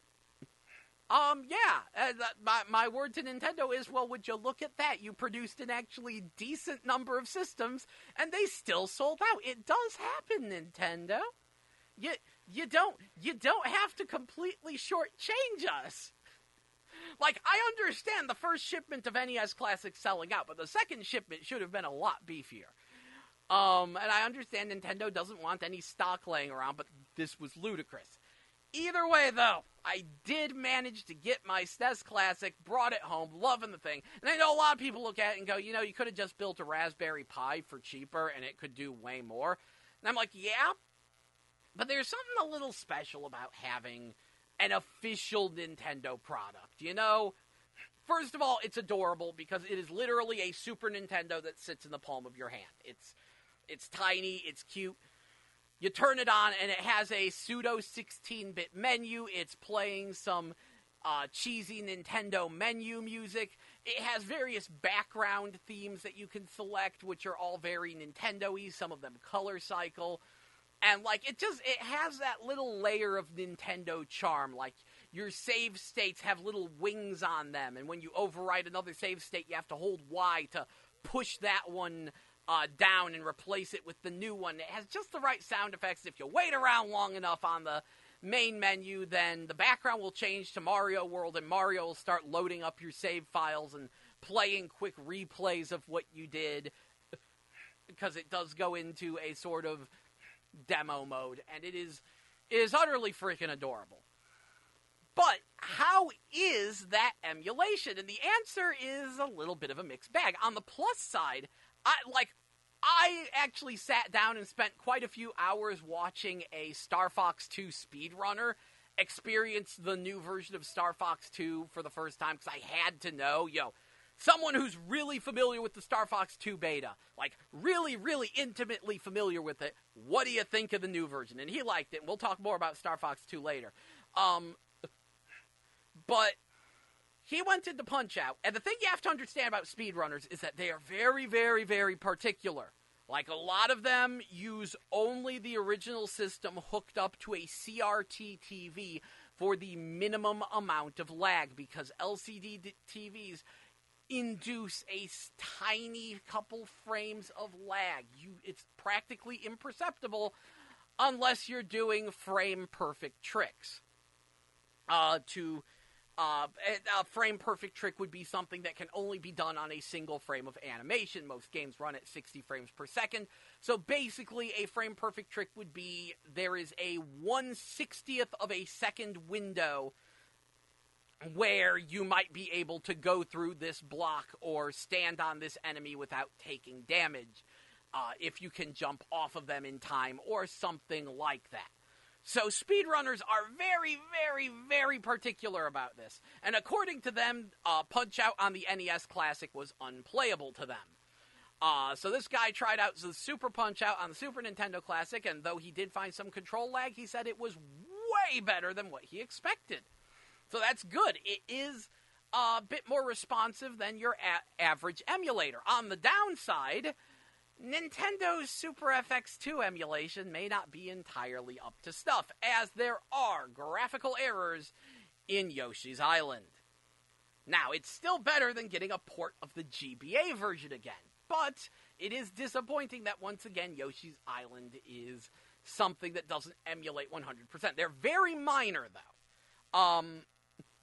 my word to Nintendo is, well, would you look at that? You produced an actually decent number of systems, and they still sold out. It does happen, Nintendo. You don't have to completely shortchange us. Like, I understand the first shipment of NES Classics selling out, but the second shipment should have been a lot beefier. And I understand Nintendo doesn't want any stock laying around, but this was ludicrous. Either way, though, I did manage to get my SNES Classic, brought it home, loving the thing. And I know a lot of people look at it and go, you could have just built a Raspberry Pi for cheaper and it could do way more. And I'm like, yeah, but there's something a little special about having an official Nintendo product, First of all, it's adorable because it is literally a Super Nintendo that sits in the palm of your hand. It's tiny, it's cute. You turn it on and it has a pseudo 16-bit menu. It's playing some cheesy Nintendo menu music. It has various background themes that you can select, which are all very Nintendo-y, some of them color cycle. And, it has that little layer of Nintendo charm. Like, your save states have little wings on them, and when you overwrite another save state, you have to hold Y to push that one down and replace it with the new one. It has just the right sound effects. If you wait around long enough on the main menu, then the background will change to Mario World, and Mario will start loading up your save files and playing quick replays of what you did, because it does go into a sort of demo mode, and it is utterly freaking adorable. But how is that emulation? And the answer is a little bit of a mixed bag. On the plus side, I actually sat down and spent quite a few hours watching a Star Fox 2 speedrunner experience the new version of Star Fox 2 for the first time, because I had to know, someone who's really familiar with the Star Fox 2 beta, really, really intimately familiar with it, what do you think of the new version? And he liked it, and we'll talk more about Star Fox 2 later. But he went into Punch-Out, and the thing you have to understand about speedrunners is that they are very, very, very particular. A lot of them use only the original system hooked up to a CRT TV for the minimum amount of lag, because LCD TVs induce a tiny couple frames of lag. It's practically imperceptible unless you're doing frame-perfect tricks to A frame-perfect trick would be something that can only be done on a single frame of animation. Most games run at 60 frames per second. So basically, a frame-perfect trick would be there is a 1/60th of a second window where you might be able to go through this block or stand on this enemy without taking damage, if you can jump off of them in time or something like that. So speedrunners are very, very, very particular about this. And according to them, Punch-Out on the NES Classic was unplayable to them. So this guy tried out the Super Punch-Out on the Super Nintendo Classic, and though he did find some control lag, he said it was way better than what he expected. So that's good. It is a bit more responsive than your average emulator. On the downside, Nintendo's Super FX2 emulation may not be entirely up to stuff, as there are graphical errors in Yoshi's Island. Now, it's still better than getting a port of the GBA version again, but it is disappointing that once again Yoshi's Island is something that doesn't emulate 100%. They're very minor, though.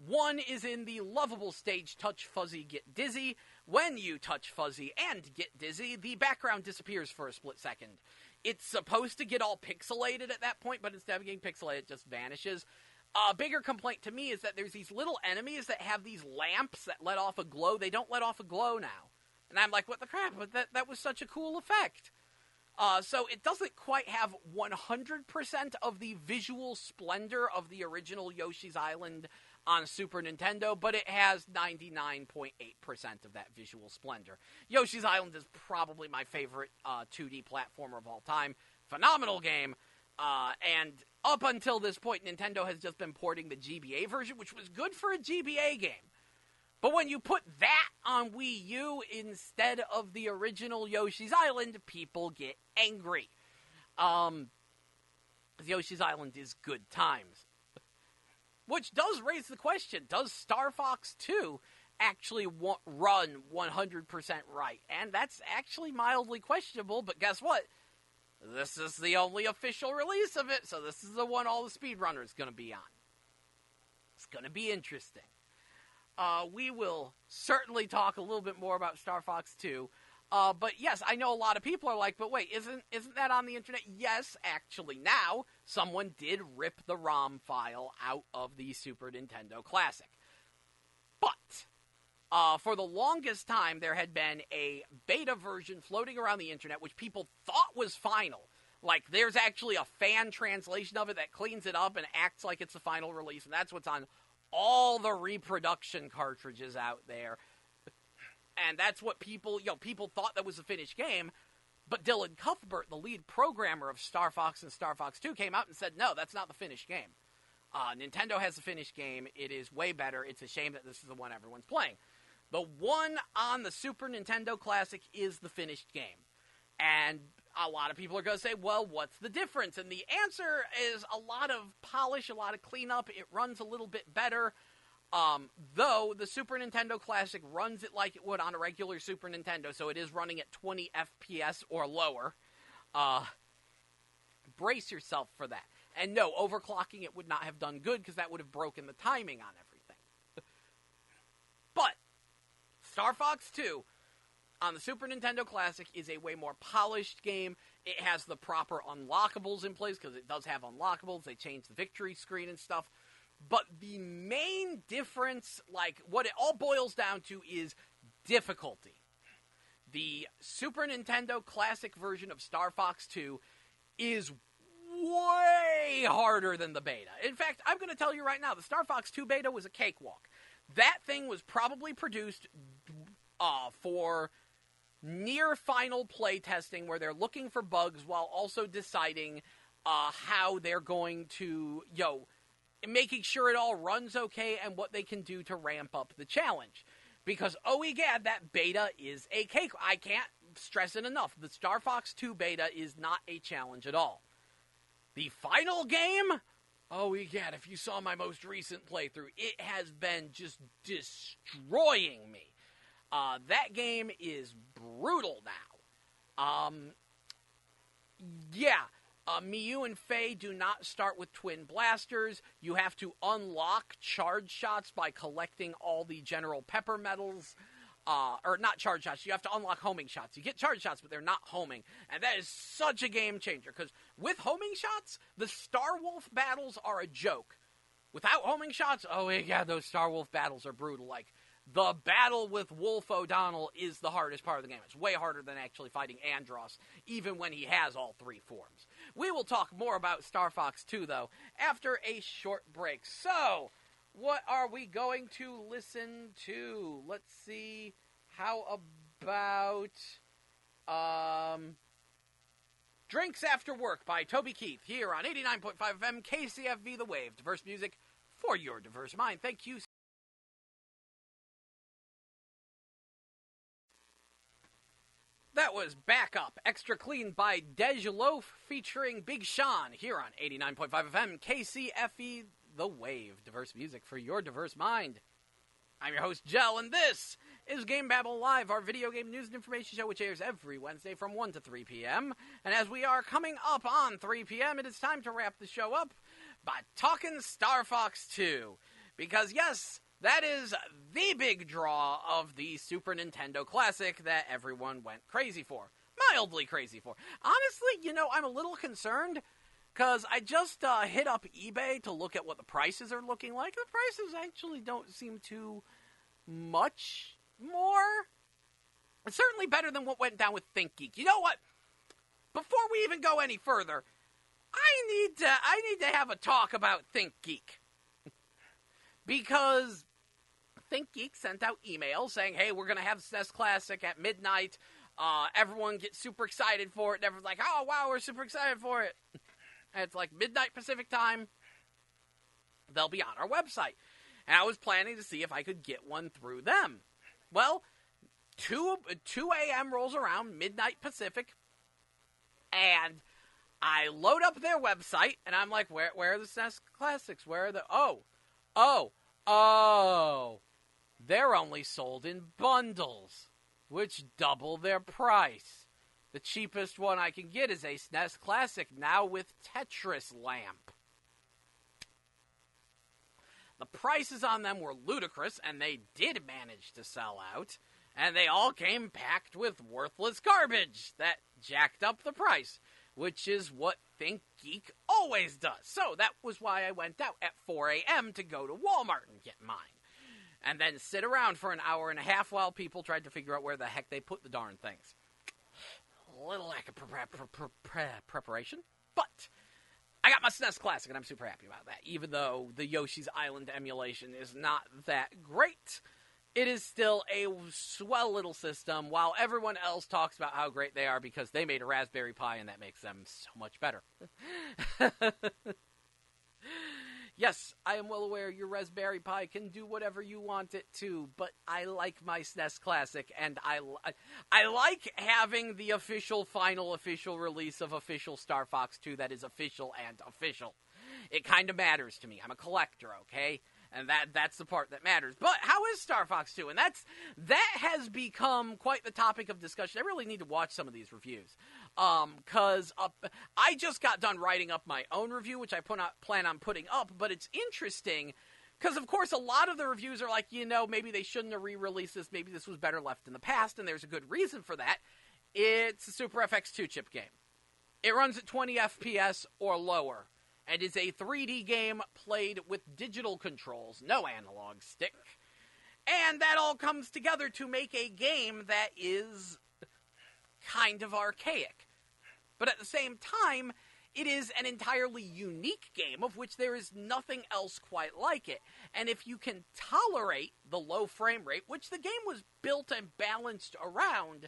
One is in the lovable stage Touch Fuzzy Get Dizzy. When you touch Fuzzy and get dizzy, the background disappears for a split second. It's supposed to get all pixelated at that point, but instead of getting pixelated, it just vanishes. A bigger complaint to me is that there's these little enemies that have these lamps that let off a glow. They don't let off a glow now. And I'm like, what the crap? But that was such a cool effect. So it doesn't quite have 100% of the visual splendor of the original Yoshi's Island on Super Nintendo, but it has 99.8% of that visual splendor. Yoshi's Island is probably my favorite 2D platformer of all time. Phenomenal game. And up until this point, Nintendo has just been porting the GBA version, which was good for a GBA game. But when you put that on Wii U instead of the original Yoshi's Island, people get angry. Yoshi's Island is good times. Which does raise the question, does Star Fox 2 actually run 100% right? And that's actually mildly questionable, but guess what? This is the only official release of it, so this is the one all the speedrunners going to be on. It's going to be interesting. We will certainly talk a little bit more about Star Fox 2. But yes, I know a lot of people are like, but wait, isn't that on the internet? Yes, actually, now someone did rip the ROM file out of the Super Nintendo Classic. But for the longest time, there had been a beta version floating around the internet, which people thought was final. Like, there's actually a fan translation of it that cleans it up and acts like it's the final release, and that's what's on all the reproduction cartridges out there. And that's what people thought that was a finished game, but Dylan Cuthbert, the lead programmer of Star Fox and Star Fox 2, came out and said, no, that's not the finished game. Nintendo has a finished game. It is way better. It's a shame that this is the one everyone's playing. The one on the Super Nintendo Classic is the finished game. And a lot of people are going to say, well, what's the difference? And the answer is a lot of polish, a lot of cleanup. It runs a little bit better. Though the Super Nintendo Classic runs it like it would on a regular Super Nintendo, so it is running at 20 FPS or lower. Brace yourself for that. And no, overclocking it would not have done good, because that would have broken the timing on everything. But Star Fox 2 on the Super Nintendo Classic is a way more polished game. It has the proper unlockables in place, because it does have unlockables. They changed the victory screen and stuff. But the main difference, like, what it all boils down to is difficulty. The Super Nintendo Classic version of Star Fox 2 is way harder than the beta. In fact, I'm going to tell you right now, the Star Fox 2 beta was a cakewalk. That thing was probably produced for near final play testing, where they're looking for bugs while also deciding how they're going to, making sure it all runs okay and what they can do to ramp up the challenge. Because, oh egad, that beta is a cake. I can't stress it enough. The Star Fox 2 beta is not a challenge at all. The final game? Oh egad, if you saw my most recent playthrough, it has been just destroying me. That game is brutal now. Miyu and Faye do not start with twin blasters. You have to unlock charge shots by collecting all the general pepper medals. Or not charge shots, you have to unlock homing shots. You get charge shots, but they're not homing. And that is such a game changer, because with homing shots, the Star Wolf battles are a joke. Without homing shots, oh yeah, those Star Wolf battles are brutal. Like, the battle with Wolf O'Donnell is the hardest part of the game. It's way harder than actually fighting Andross, even when he has all three forms. We will talk more about Star Fox 2, though, after a short break. So, what are we going to listen to? Let's see. How about Drinks After Work by Toby Keith here on 89.5 FM KCFV The Wave. Diverse music for your diverse mind. Thank you. That was Back Up, Extra Clean by Dej Loaf featuring Big Sean here on 89.5 FM KCFE The Wave. Diverse music for your diverse mind. I'm your host, Jell, and this is GameBabble Live, our video game news and information show, which airs every Wednesday from 1 to 3 p.m. And as we are coming up on 3 p.m., it is time to wrap the show up by talking Star Fox 2. Because, yes, that is the big draw of the Super Nintendo Classic that everyone went crazy for. Mildly crazy for. Honestly, I'm a little concerned, because I just hit up eBay to look at what the prices are looking like. The prices actually don't seem too much more. It's certainly better than what went down with ThinkGeek. You know what? Before we even go any further, I need to have a talk about ThinkGeek. Because ThinkGeek sent out emails saying, hey, we're going to have SNES Classic at midnight. Everyone gets super excited for it. And everyone's like, oh, wow, we're super excited for it. And it's like midnight Pacific time. They'll be on our website. And I was planning to see if I could get one through them. Well, 2 a.m. rolls around, midnight Pacific, and I load up their website, and I'm like, where are the SNES Classics? Where are the... Oh. They're only sold in bundles, which double their price. The cheapest one I can get is a SNES Classic, now with Tetris Lamp. The prices on them were ludicrous, and they did manage to sell out, and they all came packed with worthless garbage that jacked up the price, which is what ThinkGeek always does. So that was why I went out at 4 a.m. to go to Walmart and get mine. And then sit around for an hour and a half while people tried to figure out where the heck they put the darn things. A little lack of preparation, but I got my SNES Classic, and I'm super happy about that. Even though the Yoshi's Island emulation is not that great, it is still a swell little system, while everyone else talks about how great they are because they made a Raspberry Pi, and that makes them so much better. Yes, I am well aware your Raspberry Pi can do whatever you want it to, but I like my SNES Classic, and I like having the final official release of official Star Fox 2 that is official and official. It kind of matters to me. I'm a collector, okay? And that's the part that matters. But how is Star Fox 2? And that has become quite the topic of discussion. I really need to watch some of these reviews. Because I just got done writing up my own review, which I plan on putting up. But it's interesting, because of course a lot of the reviews are like, maybe they shouldn't have re-released this. Maybe this was better left in the past, and there's a good reason for that. It's a Super FX2 chip game. It runs at 20 FPS or lower, and is a 3D game played with digital controls, no analog stick. And that all comes together to make a game that is kind of archaic. But at the same time, it is an entirely unique game of which there is nothing else quite like it. And if you can tolerate the low frame rate, which the game was built and balanced around,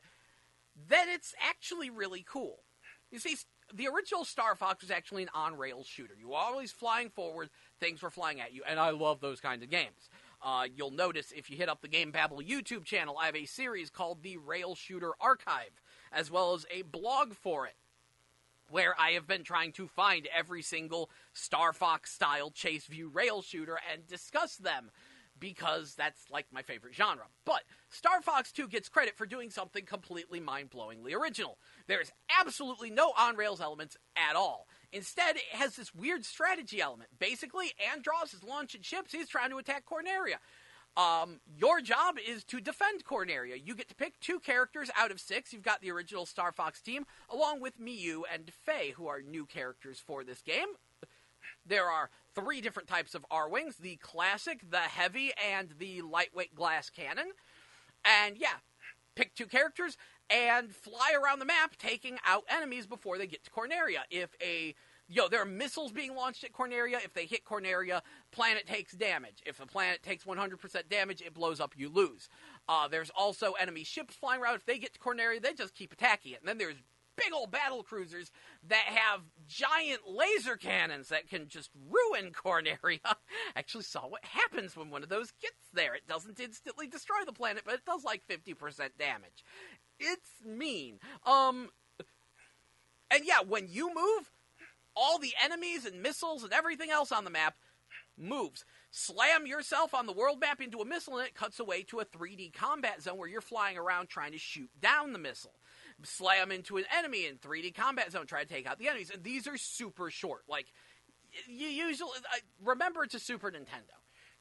then it's actually really cool. You see, the original Star Fox was actually an on-rails shooter. You were always flying forward, things were flying at you, and I love those kinds of games. You'll notice if you hit up the GameBabble YouTube channel, I have a series called the Rail Shooter Archive, as well as a blog for it, where I have been trying to find every single Star Fox-style chase view rail shooter and discuss them. because that's like my favorite genre. But Star Fox 2 gets credit for doing something completely mind-blowingly original. There's absolutely no on-rails elements at all. Instead, it has this weird strategy element. Basically, Andros is launching ships, he's trying to attack Corneria. Your job is to defend Corneria. You get to pick 2 characters out of 6. You've got the original Star Fox team, along with Miyu and Faye, who are new characters for this game. There are 3 different types of R-Wings, the classic, the heavy, and the lightweight glass cannon. And yeah, pick 2 characters and fly around the map, taking out enemies before they get to Corneria. There are missiles being launched at Corneria. If they hit Corneria, planet takes damage. If the planet takes 100% damage, it blows up, you lose. There's also enemy ships flying around. If they get to Corneria, they just keep attacking it. And then there's big old battle cruisers that have giant laser cannons that can just ruin Corneria. I actually saw what happens when one of those gets there. It doesn't instantly destroy the planet, but it does like 50% damage. It's mean. And yeah, when you move, all the enemies and missiles and everything else on the map moves. Slam yourself on the world map into a missile and it cuts away to a 3D combat zone where you're flying around trying to shoot down the missile. Slam into an enemy in 3D combat zone, try to take out the enemies. And these are super short. Like, you usually... remember, it's a Super Nintendo.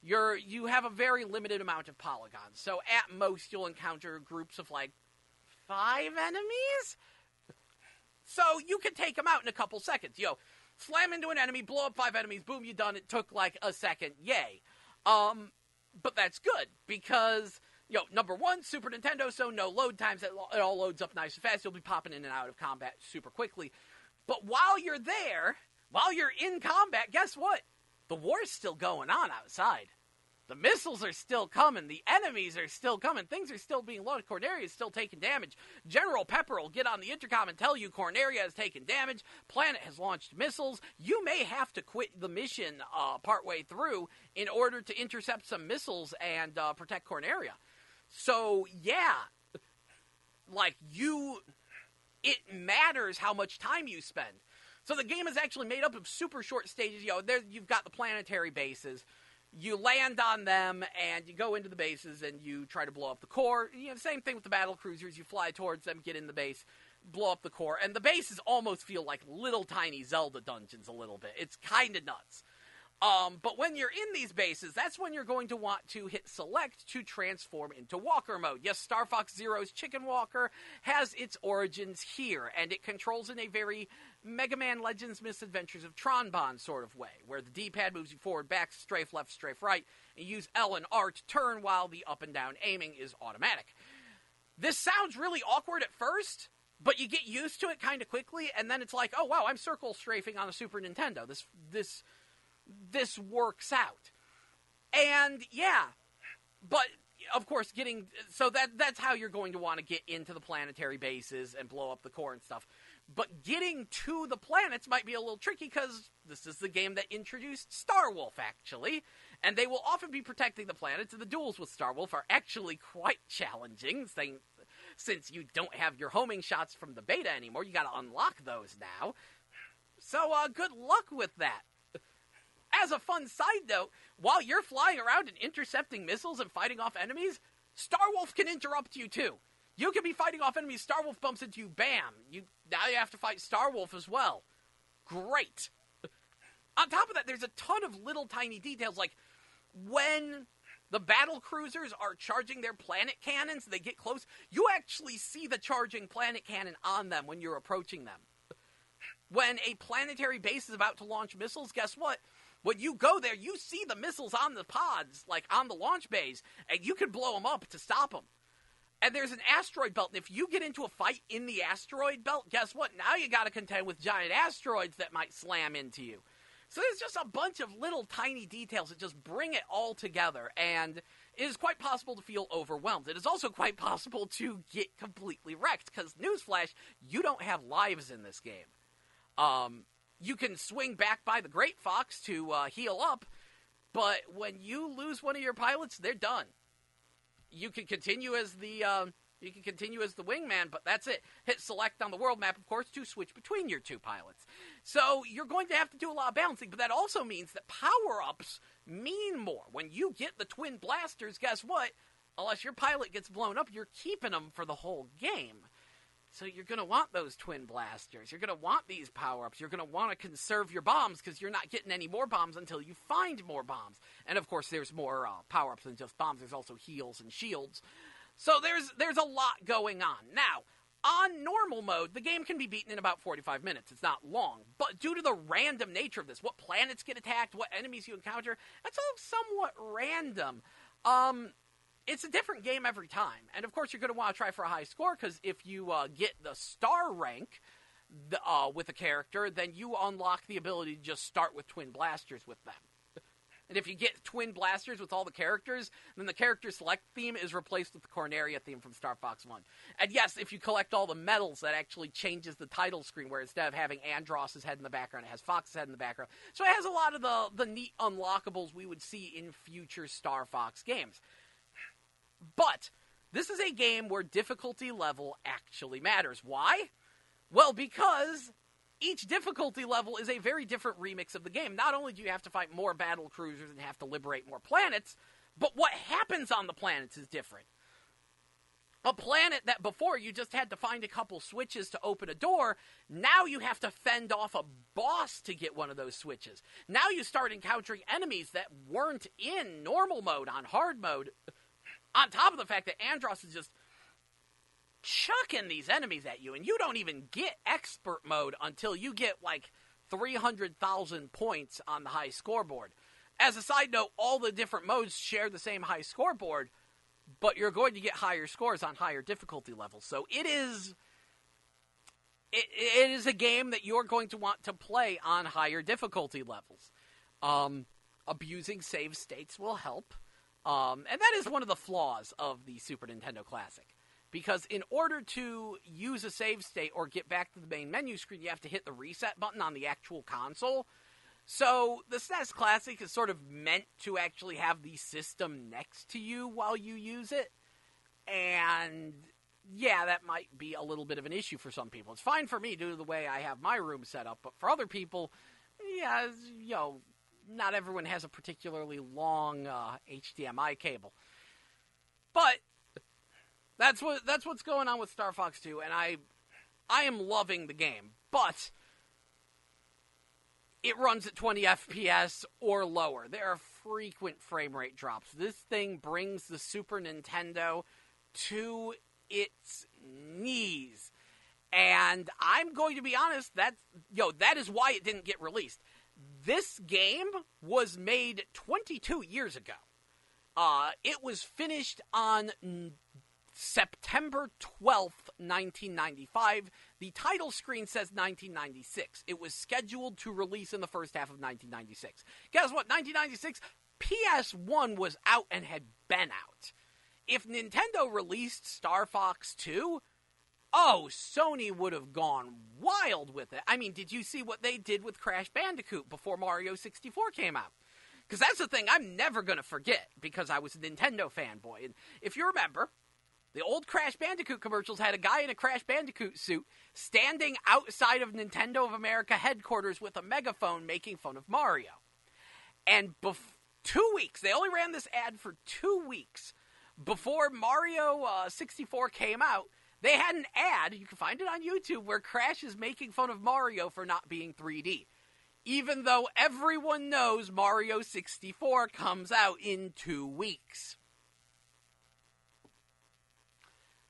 You have a very limited amount of polygons. So at most, you'll encounter groups of, 5 enemies? So you can take them out in a couple seconds. Slam into an enemy, blow up 5 enemies, boom, you're done. It took a second, yay. But that's good, because, number 1, Super Nintendo, so no load times, it all loads up nice and fast. You'll be popping in and out of combat super quickly. But while you're there, while you're in combat, guess what? The war's still going on outside. The missiles are still coming. The enemies are still coming. Things are still being loaded. Corneria is still taking damage. General Pepper will get on the intercom and tell you Corneria has taken damage. Planet has launched missiles. You may have to quit the mission partway through in order to intercept some missiles and protect Corneria. So, yeah. It matters how much time you spend. So the game is actually made up of super short stages. You've got the planetary bases. You land on them, and you go into the bases, and you try to blow up the core. Same thing with the battle cruisers. You fly towards them, get in the base, blow up the core. And the bases almost feel like little tiny Zelda dungeons a little bit. It's kind of nuts. But when you're in these bases, that's when you're going to want to hit select to transform into walker mode. Yes, Star Fox Zero's Chicken Walker has its origins here, and it controls in a very Mega Man Legends Misadventures of Tron-Bon sort of way, where the D-pad moves you forward, back, strafe left, strafe right, and you use L and R to turn while the up and down aiming is automatic. This sounds really awkward at first, but you get used to it kind of quickly, and then it's like, oh wow, I'm circle strafing on a Super Nintendo. This works out. And yeah, but of course that's how you're going to want to get into the planetary bases and blow up the core and stuff. But getting to the planets might be a little tricky because this is the game that introduced Starwolf, actually. And they will often be protecting the planets, and the duels with Starwolf are actually quite challenging, since you don't have your homing shots from the beta anymore. You gotta unlock those now. So, good luck with that. As a fun side note, while you're flying around and intercepting missiles and fighting off enemies, Starwolf can interrupt you too. You can be fighting off enemies, Starwolf bumps into you, bam! Now you have to fight Starwolf as well. Great! On top of that, there's a ton of little tiny details, like when the battle cruisers are charging their planet cannons, they get close, you actually see the charging planet cannon on them when you're approaching them. When a planetary base is about to launch missiles, guess what? When you go there, you see the missiles on the pods, like on the launch bays, and you can blow them up to stop them. And there's an asteroid belt, and if you get into a fight in the asteroid belt, guess what? Now you gotta contend with giant asteroids that might slam into you. So there's just a bunch of little tiny details that just bring it all together, and it is quite possible to feel overwhelmed. It is also quite possible to get completely wrecked, because, newsflash, you don't have lives in this game. You can swing back by the Great Fox to heal up, but when you lose one of your pilots, they're done. You can continue as the wingman, but that's it. Hit select on the world map, of course, to switch between your 2 pilots. So you're going to have to do a lot of balancing, but that also means that power-ups mean more. When you get the twin blasters, guess what? Unless your pilot gets blown up, you're keeping them for the whole game. So you're going to want those twin blasters. You're going to want these power-ups. You're going to want to conserve your bombs because you're not getting any more bombs until you find more bombs. And, of course, there's more power-ups than just bombs. There's also heals and shields. So there's a lot going on. Now, on normal mode, the game can be beaten in about 45 minutes. It's not long. But due to the random nature of this, what planets get attacked, what enemies you encounter, that's all somewhat random. It's a different game every time. And, of course, you're going to want to try for a high score, because if you get the star rank with a character, then you unlock the ability to just start with twin blasters with them. And if you get twin blasters with all the characters, then the character select theme is replaced with the Corneria theme from Star Fox 1. And, yes, if you collect all the medals, that actually changes the title screen, where instead of having Andross' head in the background, it has Fox's head in the background. So it has a lot of the neat unlockables we would see in future Star Fox games. But this is a game where difficulty level actually matters. Why? Well, because each difficulty level is a very different remix of the game. Not only do you have to fight more battle cruisers and have to liberate more planets, but what happens on the planets is different. A planet that before you just had to find a couple switches to open a door, now you have to fend off a boss to get one of those switches. Now you start encountering enemies that weren't in normal mode, on hard mode. On top of the fact that Andross is just chucking these enemies at you, and you don't even get expert mode until you get like 300,000 points on the high scoreboard. As a side note, all the different modes share the same high scoreboard, but you're going to get higher scores on higher difficulty levels. So it is a game that you're going to want to play on higher difficulty levels. Abusing save states will help. And that is one of the flaws of the Super Nintendo Classic. Because in order to use a save state or get back to the main menu screen, you have to hit the reset button on the actual console. So the SNES Classic is sort of meant to actually have the system next to you while you use it. And yeah, that might be a little bit of an issue for some people. It's fine for me due to the way I have my room set up. But for other people, yeah, not everyone has a particularly long HDMI cable. But that's what's going on with Star Fox 2, and I am loving the game. But it runs at 20 FPS or lower. There are frequent frame rate drops. This thing brings the Super Nintendo to its knees. And I'm going to be honest, that is why it didn't get released. This game was made 22 years ago. It was finished on September 12th, 1995. The title screen says 1996. It was scheduled to release in the first half of 1996. Guess what? 1996, PS1 was out and had been out. If Nintendo released Star Fox 2, Sony would have gone wild with it. I mean, did you see what they did with Crash Bandicoot before Mario 64 came out? Because that's the thing I'm never going to forget, because I was a Nintendo fanboy. And if you remember, the old Crash Bandicoot commercials had a guy in a Crash Bandicoot suit standing outside of Nintendo of America headquarters with a megaphone making fun of Mario. And 2 weeks, they only ran this ad for 2 weeks before Mario 64 came out. They had an ad, you can find it on YouTube, where Crash is making fun of Mario for not being 3D. Even though everyone knows Mario 64 comes out in 2 weeks.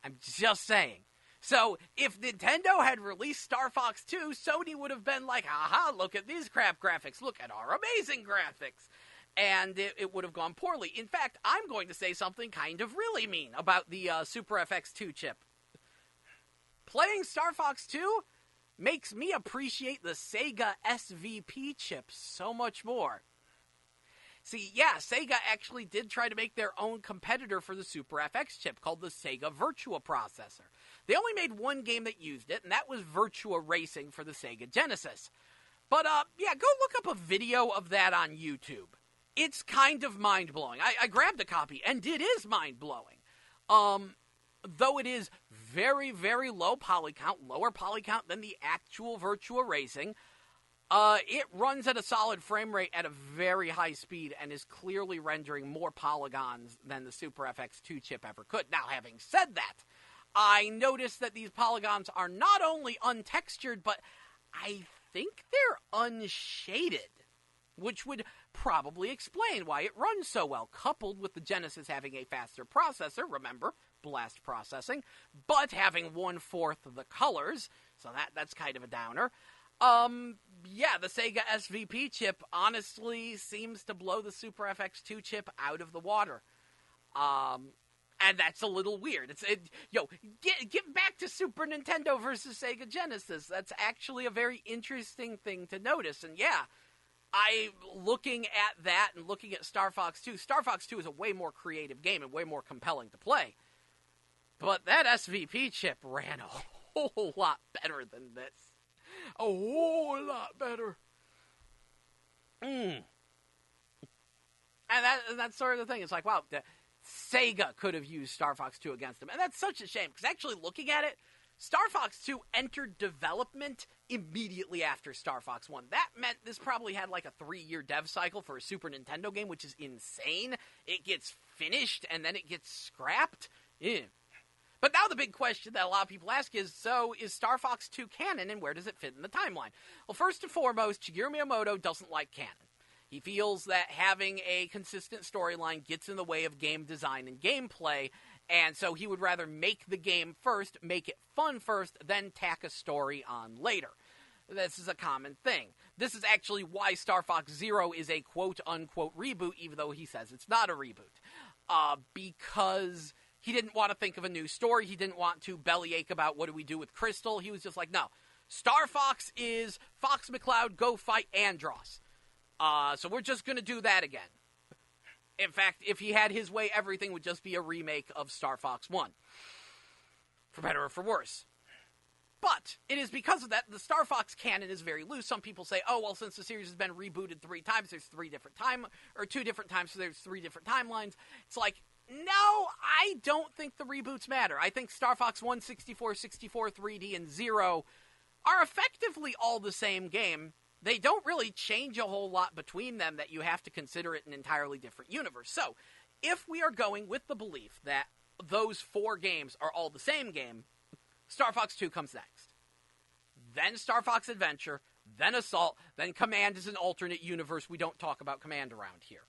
I'm just saying. So, if Nintendo had released Star Fox 2, Sony would have been like, aha, look at these crap graphics, look at our amazing graphics. And it would have gone poorly. In fact, I'm going to say something kind of really mean about the Super FX2 chip. Playing Star Fox 2 makes me appreciate the Sega SVP chip so much more. See, yeah, Sega actually did try to make their own competitor for the Super FX chip called the Sega Virtua Processor. They only made one game that used it, and that was Virtua Racing for the Sega Genesis. But, yeah, go look up a video of that on YouTube. It's kind of mind-blowing. I grabbed a copy, and it is mind-blowing. Though it is very, very low poly count, lower poly count than the actual Virtua Racing, It runs at a solid frame rate at a very high speed and is clearly rendering more polygons than the Super FX2 chip ever could. Now, having said that, I noticed that these polygons are not only untextured, but I think they're unshaded, which would probably explain why it runs so well, coupled with the Genesis having a faster processor, remember, blast processing, but having 1/4 of the colors, so that's kind of a downer. Yeah, the Sega SVP chip honestly seems to blow the Super FX2 chip out of the water. And that's a little weird. Get back to Super Nintendo versus Sega Genesis. That's actually a very interesting thing to notice. And yeah, looking at that and looking at Star Fox 2, Star Fox 2 is a way more creative game and way more compelling to play. But that SVP chip ran a whole lot better than this. A whole lot better. And that's sort of the thing. It's like, wow, Sega could have used Star Fox 2 against them. And that's such a shame, because actually looking at it, Star Fox 2 entered development immediately after Star Fox 1. That meant this probably had like a 3-year dev cycle for a Super Nintendo game, which is insane. It gets finished, and then it gets scrapped. But now the big question that a lot of people ask is, so is Star Fox 2 canon, and where does it fit in the timeline? Well, first and foremost, Shigeru Miyamoto doesn't like canon. He feels that having a consistent storyline gets in the way of game design and gameplay, and so he would rather make the game first, make it fun first, then tack a story on later. This is a common thing. This is actually why Star Fox Zero is a quote-unquote reboot, even though he says it's not a reboot. Because he didn't want to think of a new story. He didn't want to bellyache about what do we do with Crystal. He was just like, no, Star Fox is Fox McCloud, go fight Andross. So we're just going to do that again. In fact, if he had his way, everything would just be a remake of Star Fox 1. For better or for worse. But it is because of that, the Star Fox canon is very loose. Some people say, oh, well, since the series has been rebooted 3 times, there's 2 different times, so there's 3 different timelines. It's like, no, I don't think the reboots matter. I think Star Fox 1, 64, 64, 3D, and 0 are effectively all the same game. They don't really change a whole lot between them that you have to consider it an entirely different universe. So, if we are going with the belief that those 4 games are all the same game, Star Fox 2 comes next. Then Star Fox Adventure, then Assault, then Command is an alternate universe. We don't talk about Command around here.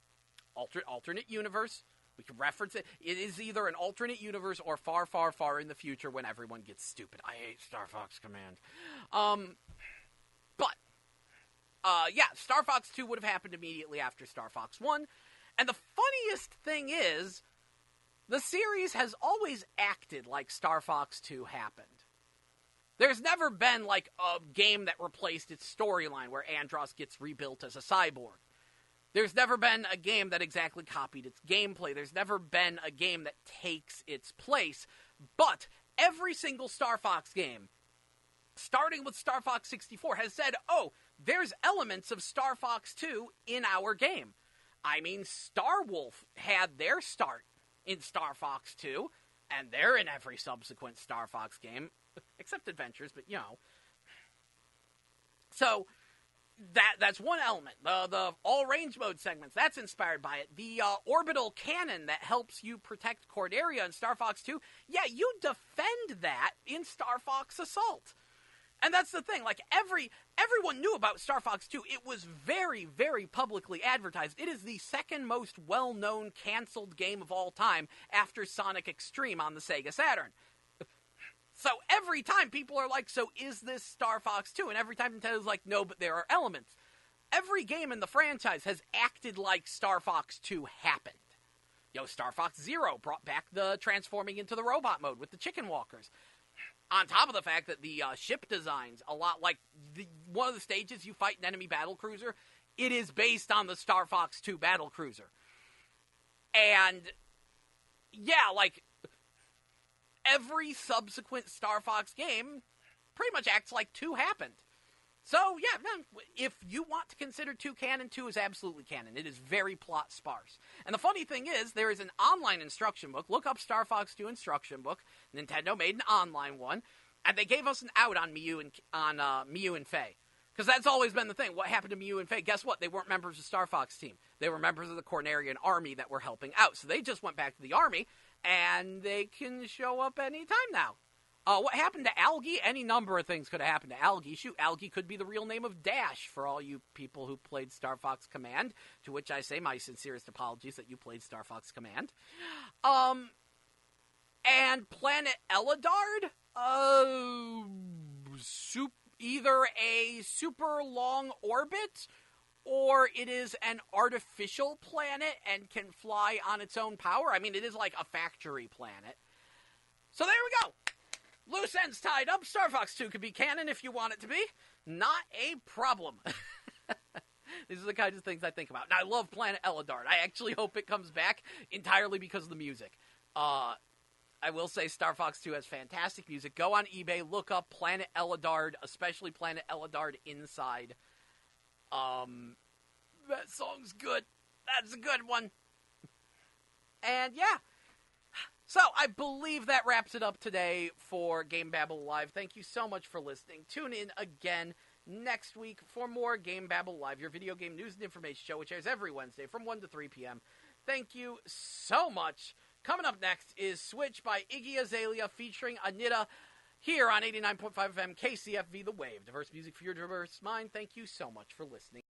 Alternate universe, we can reference it. It is either an alternate universe or far, far, far in the future when everyone gets stupid. I hate Star Fox Command. Yeah, Star Fox 2 would have happened immediately after Star Fox 1. And the funniest thing is, the series has always acted like Star Fox 2 happened. There's never been, like, a game that replaced its storyline where Andross gets rebuilt as a cyborg. There's never been a game that exactly copied its gameplay. There's never been a game that takes its place. But every single Star Fox game, starting with Star Fox 64, has said, oh, there's elements of Star Fox 2 in our game. I mean, Star Wolf had their start in Star Fox 2, and they're in every subsequent Star Fox game, except Adventures, but, you know. So, that's one element. The all-range mode segments, that's inspired by it. The orbital cannon that helps you protect Corderia in Star Fox 2, yeah, you defend that in Star Fox Assault. And that's the thing, like, everyone knew about Star Fox 2. It was very, very publicly advertised. It is the second most well-known canceled game of all time after Sonic Extreme on the Sega Saturn. So every time people are like, so is this Star Fox 2? And every time Nintendo's like, no, but there are elements. Every game in the franchise has acted like Star Fox 2 happened. Star Fox Zero brought back the transforming into the robot mode with the chicken walkers. On top of the fact that the ship designs, a lot like one of the stages you fight an enemy battlecruiser, it is based on the Star Fox 2 battlecruiser. And, yeah, like, every subsequent Star Fox game pretty much acts like 2 happened. So, yeah, if you want to consider 2 canon, 2 is absolutely canon. It is very plot sparse. And the funny thing is, there is an online instruction book. Look up Star Fox 2 instruction book. Nintendo made an online one, and they gave us an out on Miyu and Faye. Because that's always been the thing. What happened to Mew and Faye? Guess what? They weren't members of Star Fox team. They were members of the Cornerian army that were helping out. So they just went back to the army, and they can show up anytime now. What happened to Algie? Any number of things could have happened to Algie. Shoot, Algie could be the real name of Dash for all you people who played Star Fox Command, to which I say my sincerest apologies that you played Star Fox Command. And Planet Eladard? Either a super long orbit, or it is an artificial planet and can fly on its own power. I mean, it is like a factory planet. So there we go. Loose ends tied up. Star Fox 2 could be canon if you want it to be. Not a problem. These are the kinds of things I think about. And I love Planet Eladard. I actually hope it comes back entirely because of the music. I will say Star Fox 2 has fantastic music. Go on eBay, look up Planet Eladard, especially Planet Eladard Inside. That song's good. That's a good one. And yeah. So, I believe that wraps it up today for GameBabble Live. Thank you so much for listening. Tune in again next week for more GameBabble Live, your video game news and information show, which airs every Wednesday from 1 to 3 p.m. Thank you so much. Coming up next is Switch by Iggy Azalea featuring Anita here on 89.5 FM KCFV The Wave. Diverse music for your diverse mind. Thank you so much for listening.